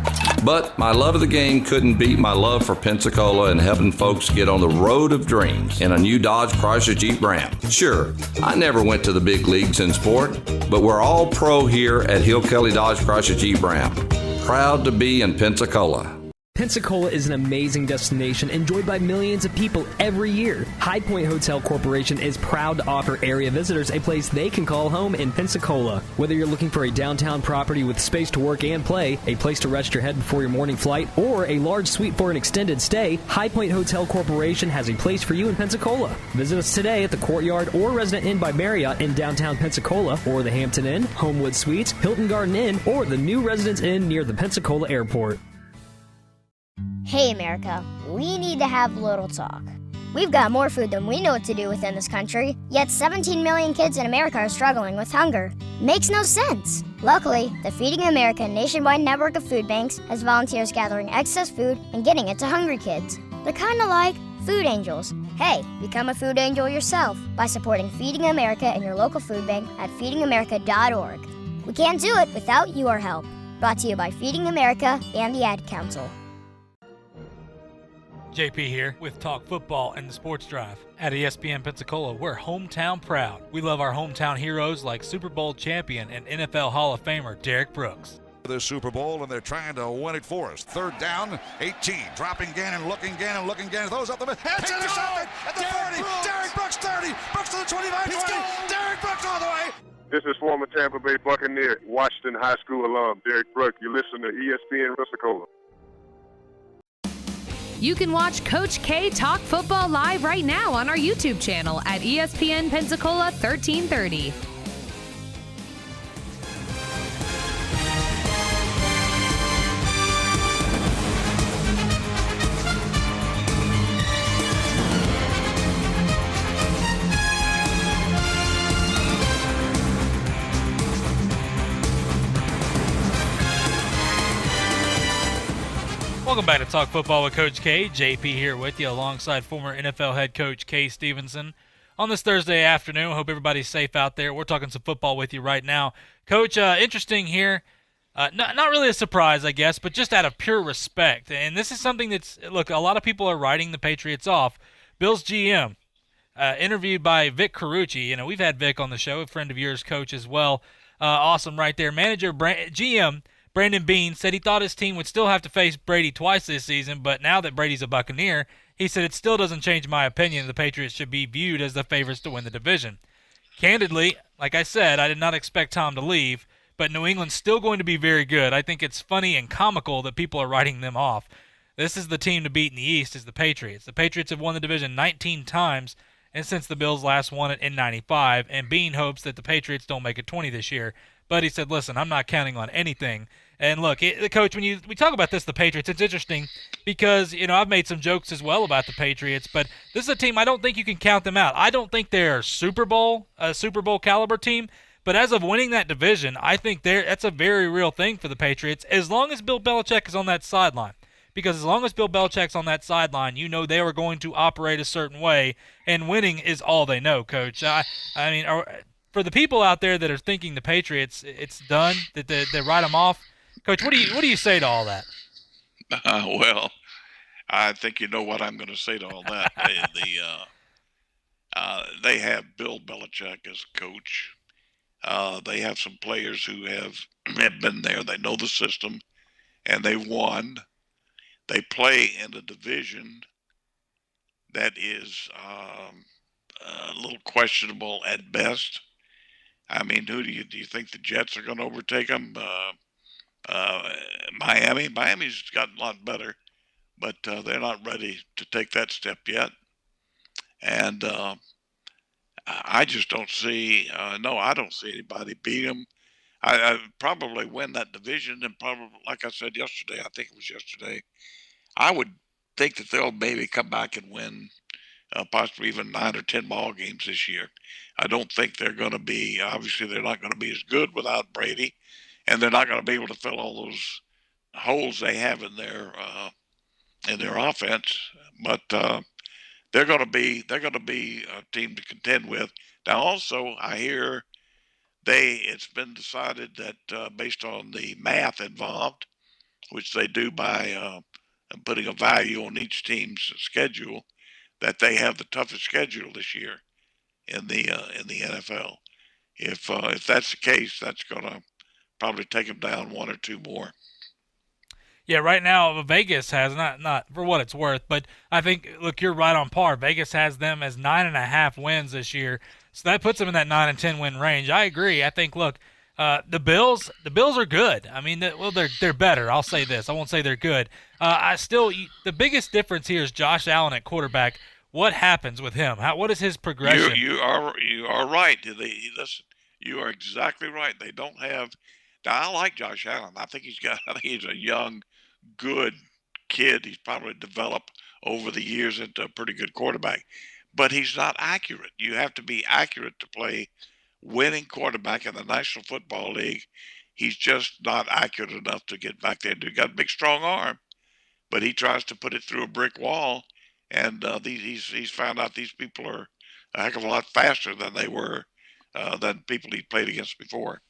But my love of the game couldn't beat my love for Pensacola and helping folks get on the road of dreams in a new Dodge Chrysler Jeep Ram. Sure, I never went to the big leagues in sport, but we're all pro here at Hill Kelly Dodge Chrysler Jeep Ram. Proud to be in Pensacola. Pensacola is an amazing destination enjoyed by millions of people every year. High Point Hotel Corporation is proud to offer area visitors a place they can call home in Pensacola. Whether you're looking for a downtown property with space to work and play, a place to rest your head before your morning flight, or a large suite for an extended stay, High Point Hotel Corporation has a place for you in Pensacola. Visit us today at the Courtyard or Resident Inn by Marriott in downtown Pensacola, or the Hampton Inn, Homewood Suites, Hilton Garden Inn, or the new Residence Inn near the Pensacola Airport. Hey America, we need to have a little talk. We've got more food than we know what to do with in this country, yet 17 million kids in America are struggling with hunger. Makes no sense. Luckily, the Feeding America nationwide network of food banks has volunteers gathering excess food and getting it to hungry kids. They're kind of like food angels. Hey, become a food angel yourself by supporting Feeding America and your local food bank at feedingamerica.org. We can't do it without your help. Brought to you by Feeding America and the Ad Council. JP here with Talk Football and the Sports Drive. At ESPN Pensacola, we're hometown proud. We love our hometown heroes like Super Bowl champion and NFL Hall of Famer Derek Brooks. The Super Bowl, and they're trying to win it for us. Third down, 18. Dropping Gannon, looking Gannon. Those up the middle. It's intercepted at the 40. Derek Brooks 30. Brooks to the 25, 20. Derek Brooks all the way. This is former Tampa Bay Buccaneer, Washington High School alum, Derek Brooks. You listen to ESPN Pensacola. You can watch Coach K talk football live right now on our YouTube channel at ESPN Pensacola 1330. Welcome back to Talk Football with Coach K. JP here with you alongside former NFL head coach Kay Stevenson on this Thursday afternoon. Hope everybody's safe out there. We're talking some football with you right now. Coach, interesting here. Not really a surprise, I guess, but just out of pure respect. And this is something that's, look, a lot of people are writing the Patriots off. Bill's GM, interviewed by Vic Carucci. You know, we've had Vic on the show, a friend of yours, Coach, as well. Awesome right there. GM Brandon Beane said he thought his team would still have to face Brady twice this season, but now that Brady's a Buccaneer, he said it still doesn't change my opinion the Patriots should be viewed as the favorites to win the division. Candidly, like I said, I did not expect Tom to leave, but New England's still going to be very good. I think it's funny and comical that people are writing them off. This is the team to beat in the East is the Patriots. The Patriots have won the division 19 times, and since the Bills last won it in 95, and Beane hopes that the Patriots don't make it 20 this year. But he said, listen, I'm not counting on anything. And look, Coach, when we talk about this, the Patriots, it's interesting because, you know, I've made some jokes as well about the Patriots, but this is a team I don't think you can count them out. I don't think they're a Super Bowl caliber team, but as of winning that division, I think that's a very real thing for the Patriots as long as Bill Belichick is on that sideline. Because as long as Bill Belichick's on that sideline, you know they are going to operate a certain way, and winning is all they know, Coach. I mean, for the people out there that are thinking the Patriots, it's done, that they write them off, Coach, what do you say to all that? Well, I think you know what I'm going to say to all that. They have Bill Belichick as coach. They have some players who have been there. They know the system, and they won. They play in a division that is a little questionable at best. I mean, do you think the Jets are going to overtake them? Miami's gotten a lot better, but they're not ready to take that step yet. And I just don't see. I don't see anybody beat them. I probably win that division, and probably, like I said yesterday, I think it was yesterday, I would think that they'll maybe come back and win possibly even 9 or 10 ball games this year. I don't think they're going to be, obviously they're not going to be as good without Brady, and they're not going to be able to fill all those holes they have in their offense. But they're going to be a team to contend with. Now, also, I hear it's been decided that based on the math involved, which they do by putting a value on each team's schedule, that they have the toughest schedule this year in the NFL. If that's the case, that's going to probably take them down 1 or 2 more. Yeah, right now Vegas has not for what it's worth, but I think look, you're right on par. Vegas has them as 9.5 wins this year, so that puts them in that 9 and 10 win range. I agree. I think look, the Bills are good. I mean, they're better. I'll say this. I won't say they're good. The biggest difference here is Josh Allen at quarterback. What happens with him? What is his progression? You are right. Listen, you are exactly right. They don't have. Now, I like Josh Allen. I think I think he's a young, good kid. He's probably developed over the years into a pretty good quarterback, but he's not accurate. You have to be accurate to play winning quarterback in the National Football League. He's just not accurate enough to get back there. He's got a big, strong arm, but he tries to put it through a brick wall, and he's found out these people are a heck of a lot faster than they were than people he played against before.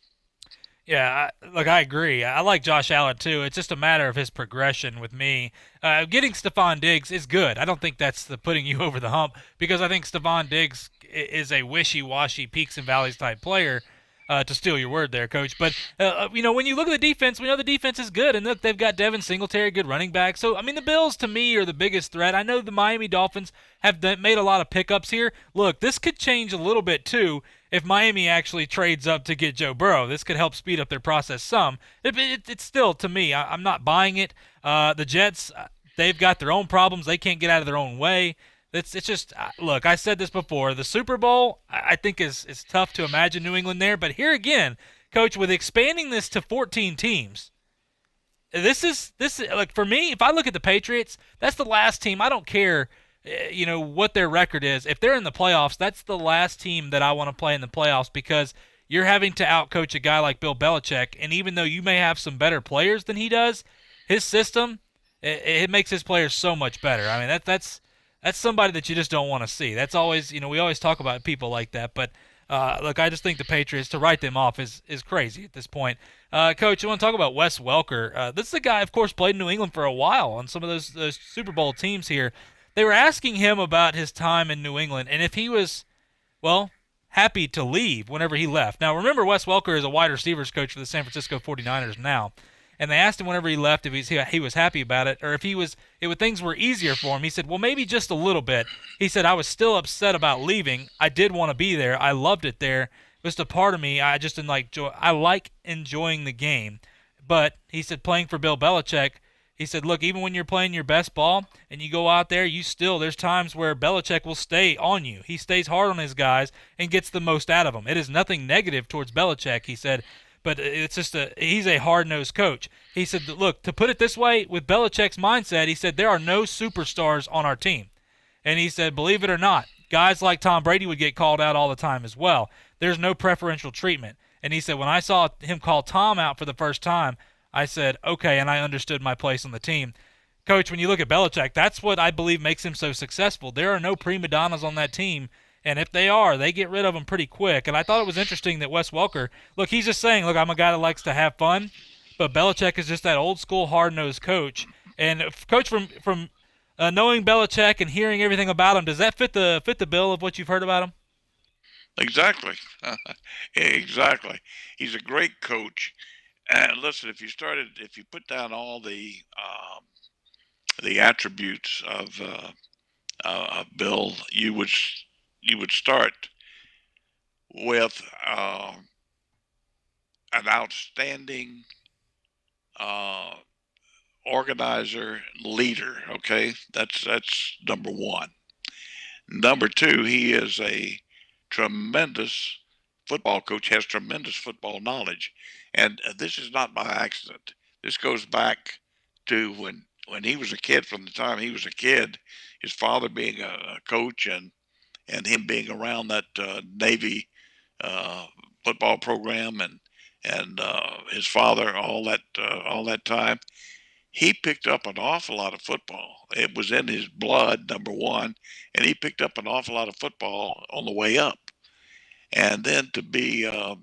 Yeah, I agree. I like Josh Allen too. It's just a matter of his progression with me. Getting Stephon Diggs is good. I don't think that's the putting you over the hump because I think Stephon Diggs is a wishy-washy peaks and valleys type player. To steal your word there, Coach. But, when you look at the defense, we know the defense is good. And look, they've got Devin Singletary, good running back. So, I mean, the Bills, to me, are the biggest threat. I know the Miami Dolphins have made a lot of pickups here. Look, this could change a little bit, too, if Miami actually trades up to get Joe Burrow. This could help speed up their process some. It's still, to me, I'm not buying it. The Jets, they've got their own problems. They can't get out of their own way. It's just look. I said this before. The Super Bowl, I think, is tough to imagine New England there. But here again, Coach, with expanding this to 14 teams, this is like for me. If I look at the Patriots, that's the last team. I don't care, what their record is. If they're in the playoffs, that's the last team that I want to play in the playoffs because you're having to outcoach a guy like Bill Belichick. And even though you may have some better players than he does, his system it makes his players so much better. I mean that's somebody that you just don't want to see. That's always, we always talk about people like that. But, look, I just think the Patriots, to write them off is crazy at this point. Coach, I want to talk about Wes Welker. This is a guy, of course, played in New England for a while on some of those Super Bowl teams here. They were asking him about his time in New England and if he was, happy to leave whenever he left. Now, remember, Wes Welker is a wide receivers coach for the San Francisco 49ers now. And they asked him whenever he left if he was happy about it or if things were easier for him. He said, well, maybe just a little bit. He said, I was still upset about leaving. I did want to be there. I loved it there. It was a part of me. I just didn't I like enjoying the game. But he said, playing for Bill Belichick, he said, look, even when you're playing your best ball and you go out there, there's times where Belichick will stay on you. He stays hard on his guys and gets the most out of them. It is nothing negative towards Belichick, he said. But it's just he's a hard-nosed coach. He said, look, to put it this way, with Belichick's mindset, he said, there are no superstars on our team. And he said, believe it or not, guys like Tom Brady would get called out all the time as well. There's no preferential treatment. And he said, when I saw him call Tom out for the first time, I said, okay, and I understood my place on the team. Coach, when you look at Belichick, that's what I believe makes him so successful. There are no prima donnas on that team. And if they are, they get rid of them pretty quick. And I thought it was interesting that Wes Welker, look, he's just saying, look, I'm a guy that likes to have fun, but Belichick is just that old-school, hard-nosed coach. And, Coach, from knowing Belichick and hearing everything about him, does that fit the bill of what you've heard about him? Exactly. Exactly. He's a great coach. And listen, if you put down all the attributes of Bill, you would start with an outstanding organizer, leader. Okay, that's number one. Number two, he is a tremendous football coach, has tremendous football knowledge, and this is not by accident. This goes back to when he was a kid. From the time he was a kid, his father being a coach and him being around that Navy football program and his father all that time, he picked up an awful lot of football. It was in his blood, number one, and he picked up an awful lot of football on the way up. And then to be, I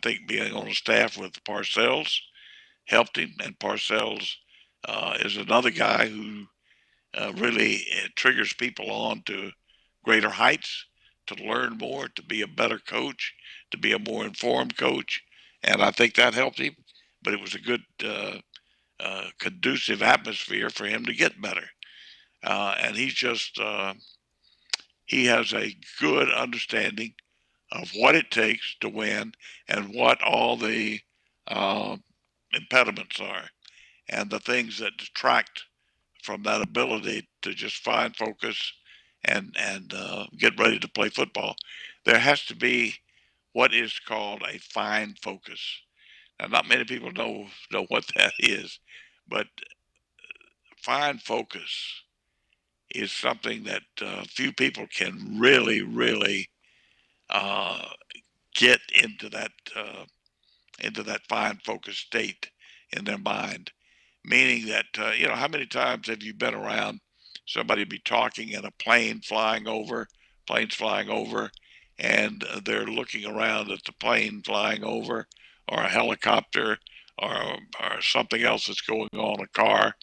think, being on the staff with Parcells helped him, and Parcells is another guy who really triggers people on to greater heights, to learn more, to be a better coach, to be a more informed coach, and I think that helped him. But it was a conducive atmosphere for him to get better. And he's just he has a good understanding of what it takes to win and what all the impediments are and the things that detract from that ability to just find focus and get ready to play football. There has to be what is called a fine focus. Now, not many people know what that is, but fine focus is something that few people can really get into that fine focus state in their mind. Meaning that how many times have you been around somebody be talking and a plane's flying over, and they're looking around at the plane flying over, or a helicopter, or something else that's going on, a car.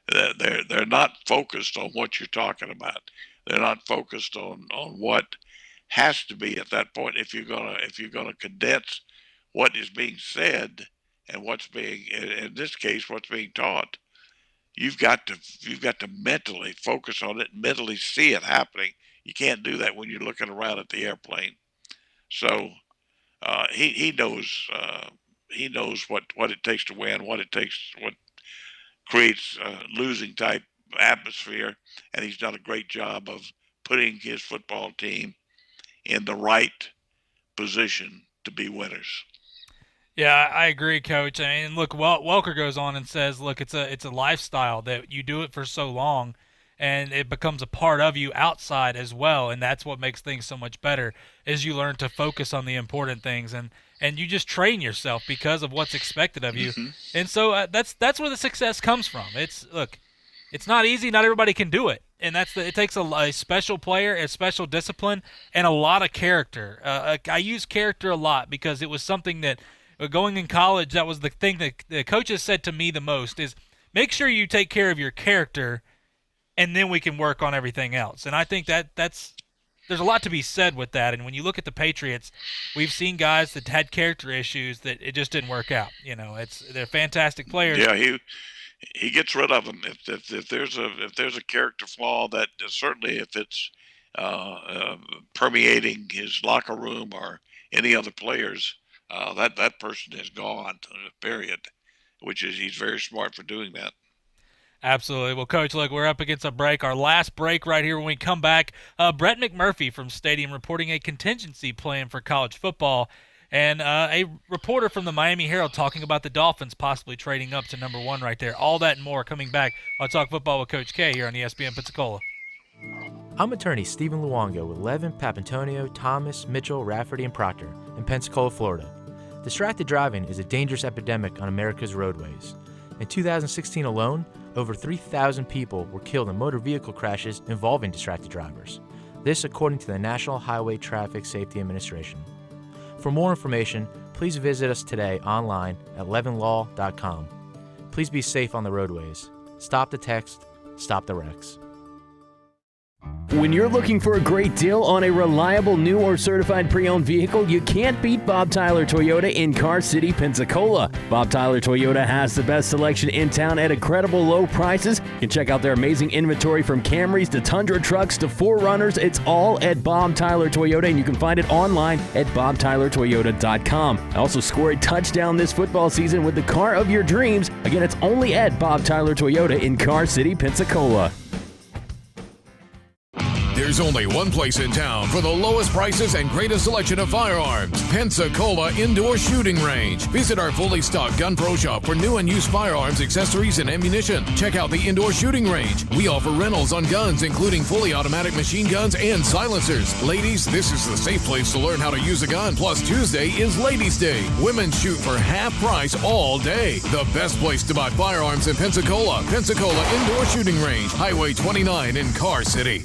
They're not focused on what you're talking about. They're not focused on what has to be at that point if you're gonna condense what is being said and what's being, in this case, what's being taught. You've got to mentally focus on it, mentally see it happening. You can't do that when you're looking around at the airplane. So he knows what it takes to win, what creates a losing type atmosphere, and he's done a great job of putting his football team in the right position to be winners. Yeah, I agree, Coach. I mean, look, Welker goes on and says, look, it's a lifestyle that you do it for so long, and it becomes a part of you outside as well, and that's what makes things so much better, is you learn to focus on the important things, and you just train yourself because of what's expected of you. Mm-hmm. And so that's where the success comes from. It's not easy. Not everybody can do it, and it takes a special player, a special discipline, and a lot of character. I use character a lot because it was something that – going in college, that was the thing that the coaches said to me the most is make sure you take care of your character, and then we can work on everything else. And I think there's a lot to be said with that. And when you look at the Patriots, we've seen guys that had character issues that it just didn't work out. They're fantastic players. Yeah, he gets rid of them if there's a character flaw, that certainly if it's permeating his locker room or any other players. That person is gone, period, he's very smart for doing that. Absolutely. Well, Coach, look, we're up against a break. Our last break right here when we come back. Brett McMurphy from Stadium reporting a contingency plan for college football, and a reporter from the Miami Herald talking about the Dolphins possibly trading up to number 1 right there. All that and more coming back on Talk Football with Coach K here on ESPN Pensacola. I'm attorney Stephen Luongo with Levin, Papantonio, Thomas, Mitchell, Rafferty, and Proctor in Pensacola, Florida. Distracted driving is a dangerous epidemic on America's roadways. In 2016 alone, over 3,000 people were killed in motor vehicle crashes involving distracted drivers. This according to the National Highway Traffic Safety Administration. For more information, please visit us today online at levinlaw.com. Please be safe on the roadways. Stop the text, stop the wrecks. When you're looking for a great deal on a reliable new or certified pre-owned vehicle, you can't beat Bob Tyler Toyota in Car City, Pensacola. Bob Tyler Toyota has the best selection in town at incredible low prices. You can check out their amazing inventory from Camrys to Tundra trucks to 4Runners. It's all at Bob Tyler Toyota, and you can find it online at bobtylertoyota.com. Also score a touchdown this football season with the car of your dreams. Again, it's only at Bob Tyler Toyota in Car City, Pensacola. There's only one place in town for the lowest prices and greatest selection of firearms. Pensacola Indoor Shooting Range. Visit our fully stocked Gun Pro shop for new and used firearms, accessories, and ammunition. Check out the Indoor Shooting Range. We offer rentals on guns, including fully automatic machine guns and silencers. Ladies, this is the safe place to learn how to use a gun. Plus, Tuesday is Ladies' Day. Women shoot for half price all day. The best place to buy firearms in Pensacola. Pensacola Indoor Shooting Range. Highway 29 in Car City.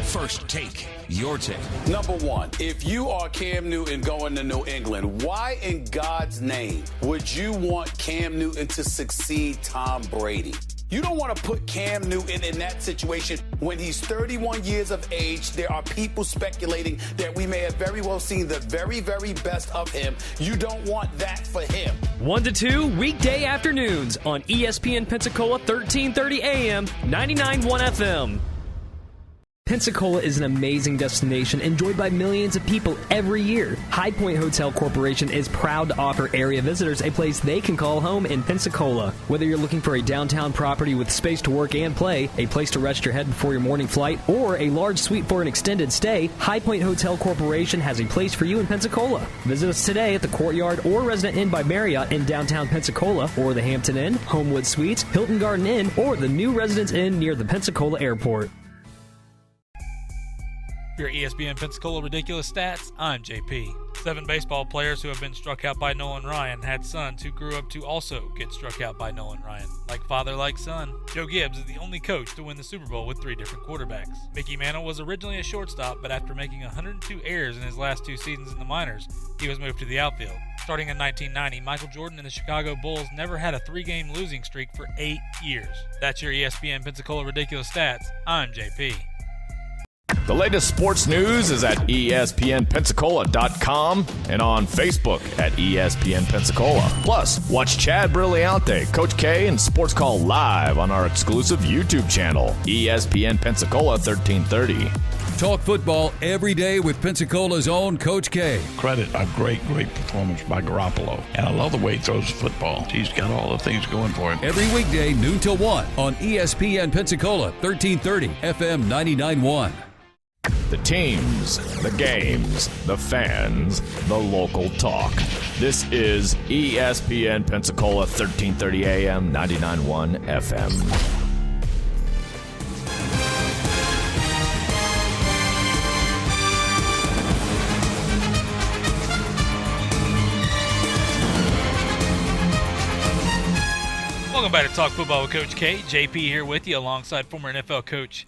First Take, your take. Number one, if you are Cam Newton going to New England, why in God's name would you want Cam Newton to succeed Tom Brady? You don't want to put Cam Newton in that situation when he's 31 years of age. There are people speculating that we may have very well seen the very, very best of him. You don't want that for him. 1 to 2 weekday afternoons on ESPN Pensacola 1330 AM, 99.1 FM. Pensacola is an amazing destination enjoyed by millions of people every year. High Point Hotel Corporation is proud to offer area visitors a place they can call home in Pensacola. Whether you're looking for a downtown property with space to work and play, a place to rest your head before your morning flight, or a large suite for an extended stay, High Point Hotel Corporation has a place for you in Pensacola. Visit us today at the Courtyard or Resident Inn by Marriott in downtown Pensacola, or the Hampton Inn, Homewood Suites, Hilton Garden Inn, or the new Residence Inn near the Pensacola Airport. Your ESPN Pensacola Ridiculous Stats, I'm JP. 7 baseball players who have been struck out by Nolan Ryan had sons who grew up to also get struck out by Nolan Ryan. Like father, like son. Joe Gibbs is the only coach to win the Super Bowl with 3 different quarterbacks. Mickey Mantle was originally a shortstop, but after making 102 errors in his last 2 seasons in the minors, he was moved to the outfield. Starting in 1990, Michael Jordan and the Chicago Bulls never had a 3-game losing streak for 8 years. That's your ESPN Pensacola Ridiculous Stats. I'm JP. The latest sports news is at ESPNpensacola.com and on Facebook at ESPN Pensacola. Plus, watch Chad Brillante, Coach K, and Sports Call live on our exclusive YouTube channel, ESPN Pensacola 1330. Talk football every day with Pensacola's own Coach K. Credit a great performance by Garoppolo. And I love the way he throws the football. He's got all the things going for him. Every weekday, noon till 1 on ESPN Pensacola, 1330 FM 99.1. The teams, the games, the fans, the local talk. This is ESPN Pensacola 1330 AM, 99.1 FM. Welcome back to Talk Football with Coach K. JP here with you alongside former NFL coach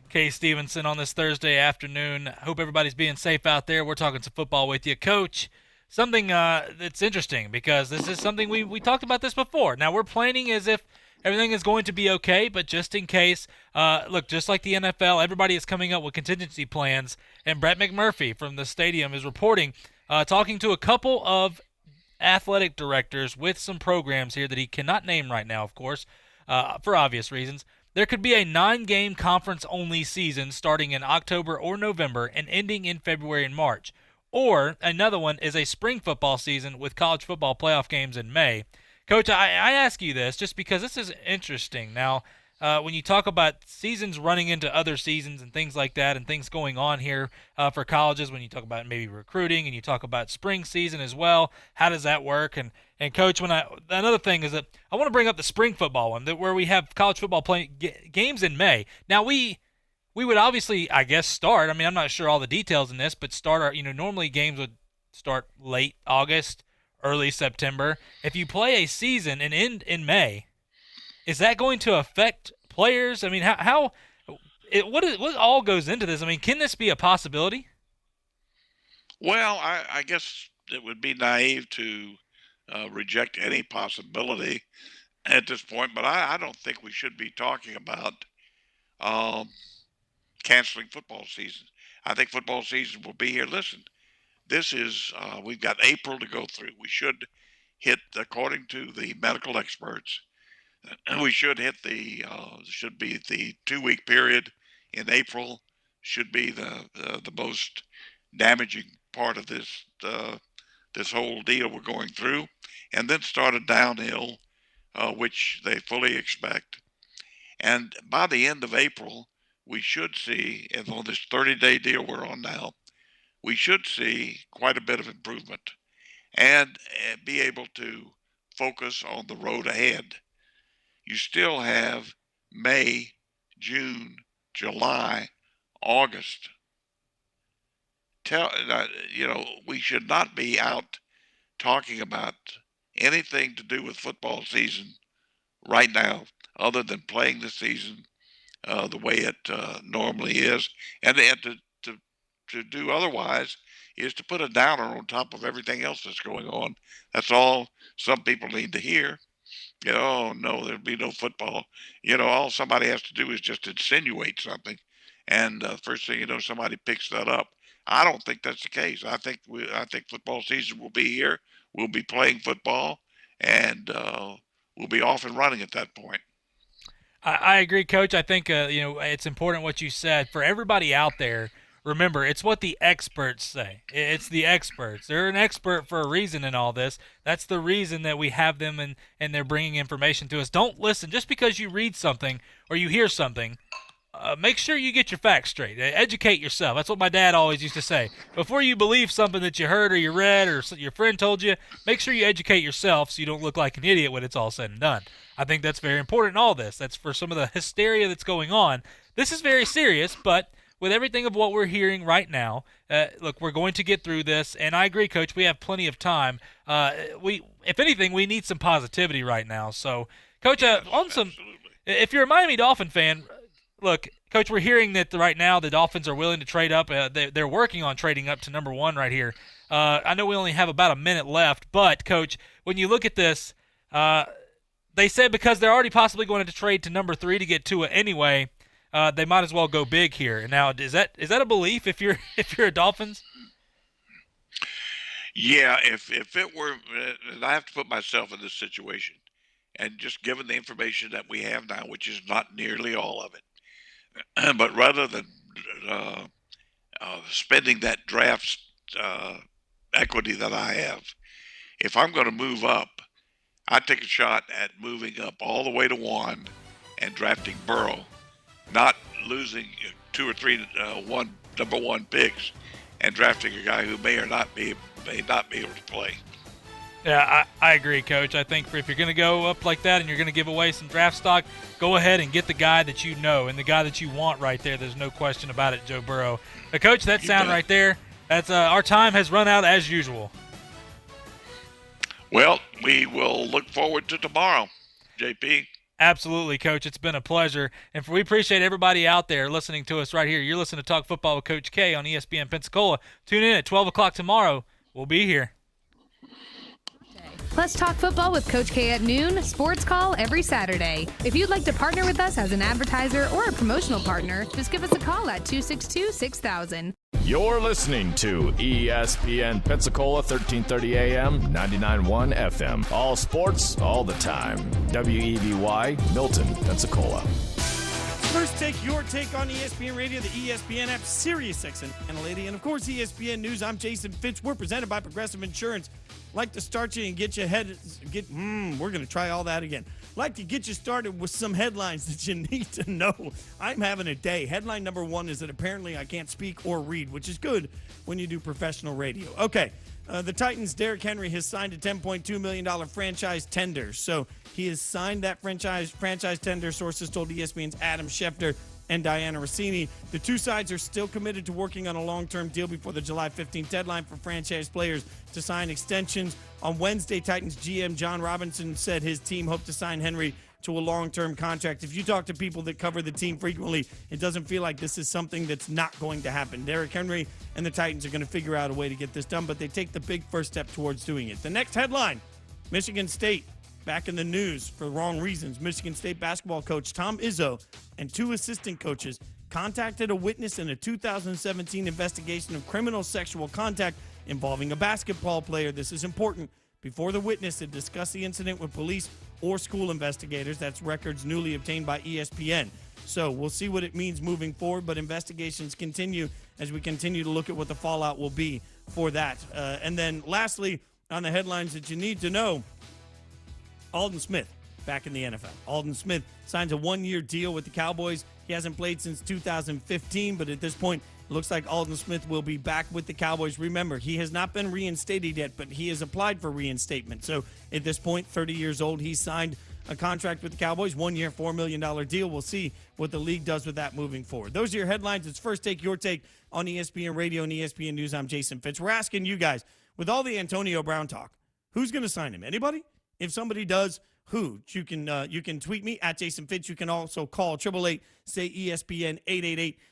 Kay Stevenson on this Thursday afternoon. Hope everybody's being safe out there. We're talking some football with you. Coach, something that's interesting because this is something we talked about this before. Now, we're planning as if everything is going to be okay, but just in case, look, just like the NFL, everybody is coming up with contingency plans, and Brett McMurphy from the stadium is reporting, talking to a couple of athletic directors with some programs here that he cannot name right now, of course, for obvious reasons. There could be a 9-game conference-only season starting in October or November and ending in February and March. Or another one is a spring football season with college football playoff games in May. Coach, I ask you this just because this is interesting. Now, when you talk about seasons running into other seasons and things like that and things going on here for colleges, when you talk about maybe recruiting and you talk about spring season as well, how does that work? And Coach, another thing is that I want to bring up the spring football one, where we have college football playing games in May. Now, we would obviously, I guess, start. I mean, I'm not sure all the details in this, but normally games would start late August, early September. If you play a season and end in May, is that going to affect players? I mean, what all goes into this? I mean, can this be a possibility? Well, I guess it would be naive to reject any possibility at this point, but I don't think we should be talking about canceling football season. I think football season will be here. Listen, this is we've got April to go through. We should hit, according to the medical experts, we should hit should be the 2-week period in April. Should be the most damaging part of this whole deal we're going through, and then started downhill, which they fully expect. And by the end of April, we should see, and on this 30-day deal we're on now, we should see quite a bit of improvement and be able to focus on the road ahead. You still have May, June, July, August. We should not be out talking about anything to do with football season right now, other than playing the season the way it normally is, and to do otherwise is to put a downer on top of everything else that's going on. That's all some people need to hear. Oh, no, there'd be no football. All somebody has to do is just insinuate something, and first thing you know, somebody picks that up. I don't think that's the case. I think football season will be here. We'll be playing football, and we'll be off and running at that point. I agree, Coach. I think it's important what you said. For everybody out there, remember, it's what the experts say. It's the experts. They're an expert for a reason in all this. That's the reason that we have them and they're bringing information to us. Don't listen. Just because you read something or you hear something, make sure you get your facts straight. Educate yourself. That's what my dad always used to say. Before you believe something that you heard or you read or your friend told you, make sure you educate yourself so you don't look like an idiot when it's all said and done. I think that's very important in all this. That's for some of the hysteria that's going on. This is very serious, but with everything of what we're hearing right now, look, we're going to get through this, and I agree, Coach, we have plenty of time. If anything, we need some positivity right now. So, Coach, if you're a Miami Dolphin fan, look, Coach, we're hearing that right now the Dolphins are willing to trade up. They're working on trading up to number 1 right here. I know we only have about a minute left, but, Coach, when you look at this, they said because they're already possibly going to trade to number 3 to get Tua anyway, they might as well go big here. Now, is that a belief if you're a Dolphins? Yeah, if it were, and I have to put myself in this situation, and just given the information that we have now, which is not nearly all of it, but rather than spending that draft equity that I have, if I'm going to move up, I'd take a shot at moving up all the way to 1 and drafting Burrow, not losing 2 or 3 number 1 picks and drafting a guy who may not be able to play. Yeah, I agree, Coach. I think if you're going to go up like that and you're going to give away some draft stock, go ahead and get the guy that you know and the guy that you want right there. There's no question about it, Joe Burrow. Coach, that sound right there, that's our time has run out as usual. Well, we will look forward to tomorrow, JP. Absolutely, Coach. It's been a pleasure. And we appreciate everybody out there listening to us right here. You're listening to Talk Football with Coach K on ESPN Pensacola. Tune in at 12 o'clock tomorrow. We'll be here. Plus, talk football with Coach K at noon, sports call every Saturday. If you'd like to partner with us as an advertiser or a promotional partner, just give us a call at 262-6000. You're listening to ESPN Pensacola, 1330 AM, 99.1 FM. All sports, all the time. WEBY, Milton, Pensacola. First, take your take on ESPN Radio, the ESPN app, SiriusXM, and of course, ESPN News. I'm Jason Fitch. We're presented by Progressive Insurance. Like to start you and get you ahead. We're going to try all that again. Like to get you started with some headlines that you need to know. I'm having a day. Headline number 1 is that apparently I can't speak or read, which is good when you do professional radio. Okay. The Titans' Derrick Henry has signed a $10.2 million franchise tender. So he has signed that franchise tender, sources told ESPN's Adam Schefter and Diana Rossini. The two sides are still committed to working on a long-term deal before the July 15th deadline for franchise players to sign extensions. On Wednesday, Titans GM John Robinson said his team hoped to sign Henry to a long-term contract. If you talk to people that cover the team frequently, it doesn't feel like this is something that's not going to happen. Derrick Henry and the Titans are going to figure out a way to get this done, but they take the big first step towards doing it. The next headline, Michigan State back in the news for wrong reasons. Michigan State basketball coach Tom Izzo and 2 assistant coaches contacted a witness in a 2017 investigation of criminal sexual contact involving a basketball player. This is important. Before the witness had discussed the incident with police or school investigators. That's records newly obtained by ESPN. So we'll see what it means moving forward, but investigations continue as we continue to look at what the fallout will be for that. And then lastly, on the headlines that you need to know, Aldon Smith back in the NFL. Aldon Smith signs a 1-year deal with the Cowboys. He hasn't played since 2015, but at this point, it looks like Aldon Smith will be back with the Cowboys. Remember, he has not been reinstated yet, but he has applied for reinstatement. So at this point, 30 years old, he signed a contract with the Cowboys, 1-year, $4 million deal. We'll see what the league does with that moving forward. Those are your headlines. It's First Take, Your Take on ESPN Radio and ESPN News. I'm Jason Fitch. We're asking you guys, with all the Antonio Brown talk, who's going to sign him? Anybody? If somebody does, who. You can tweet me at Jason Fitz. You can also call 888 say ESPN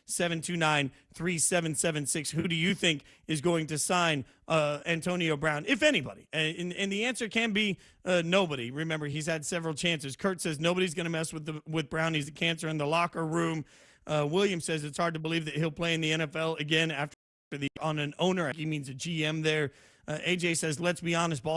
888-729-3776. Who do you think is going to sign Antonio Brown, if anybody? And the answer can be nobody. Remember, he's had several chances. Kurt says nobody's going to mess with Brown. He's a cancer in the locker room. William says it's hard to believe that he'll play in the NFL again after on an owner. He means a GM there. AJ says, let's be honest, Baltimore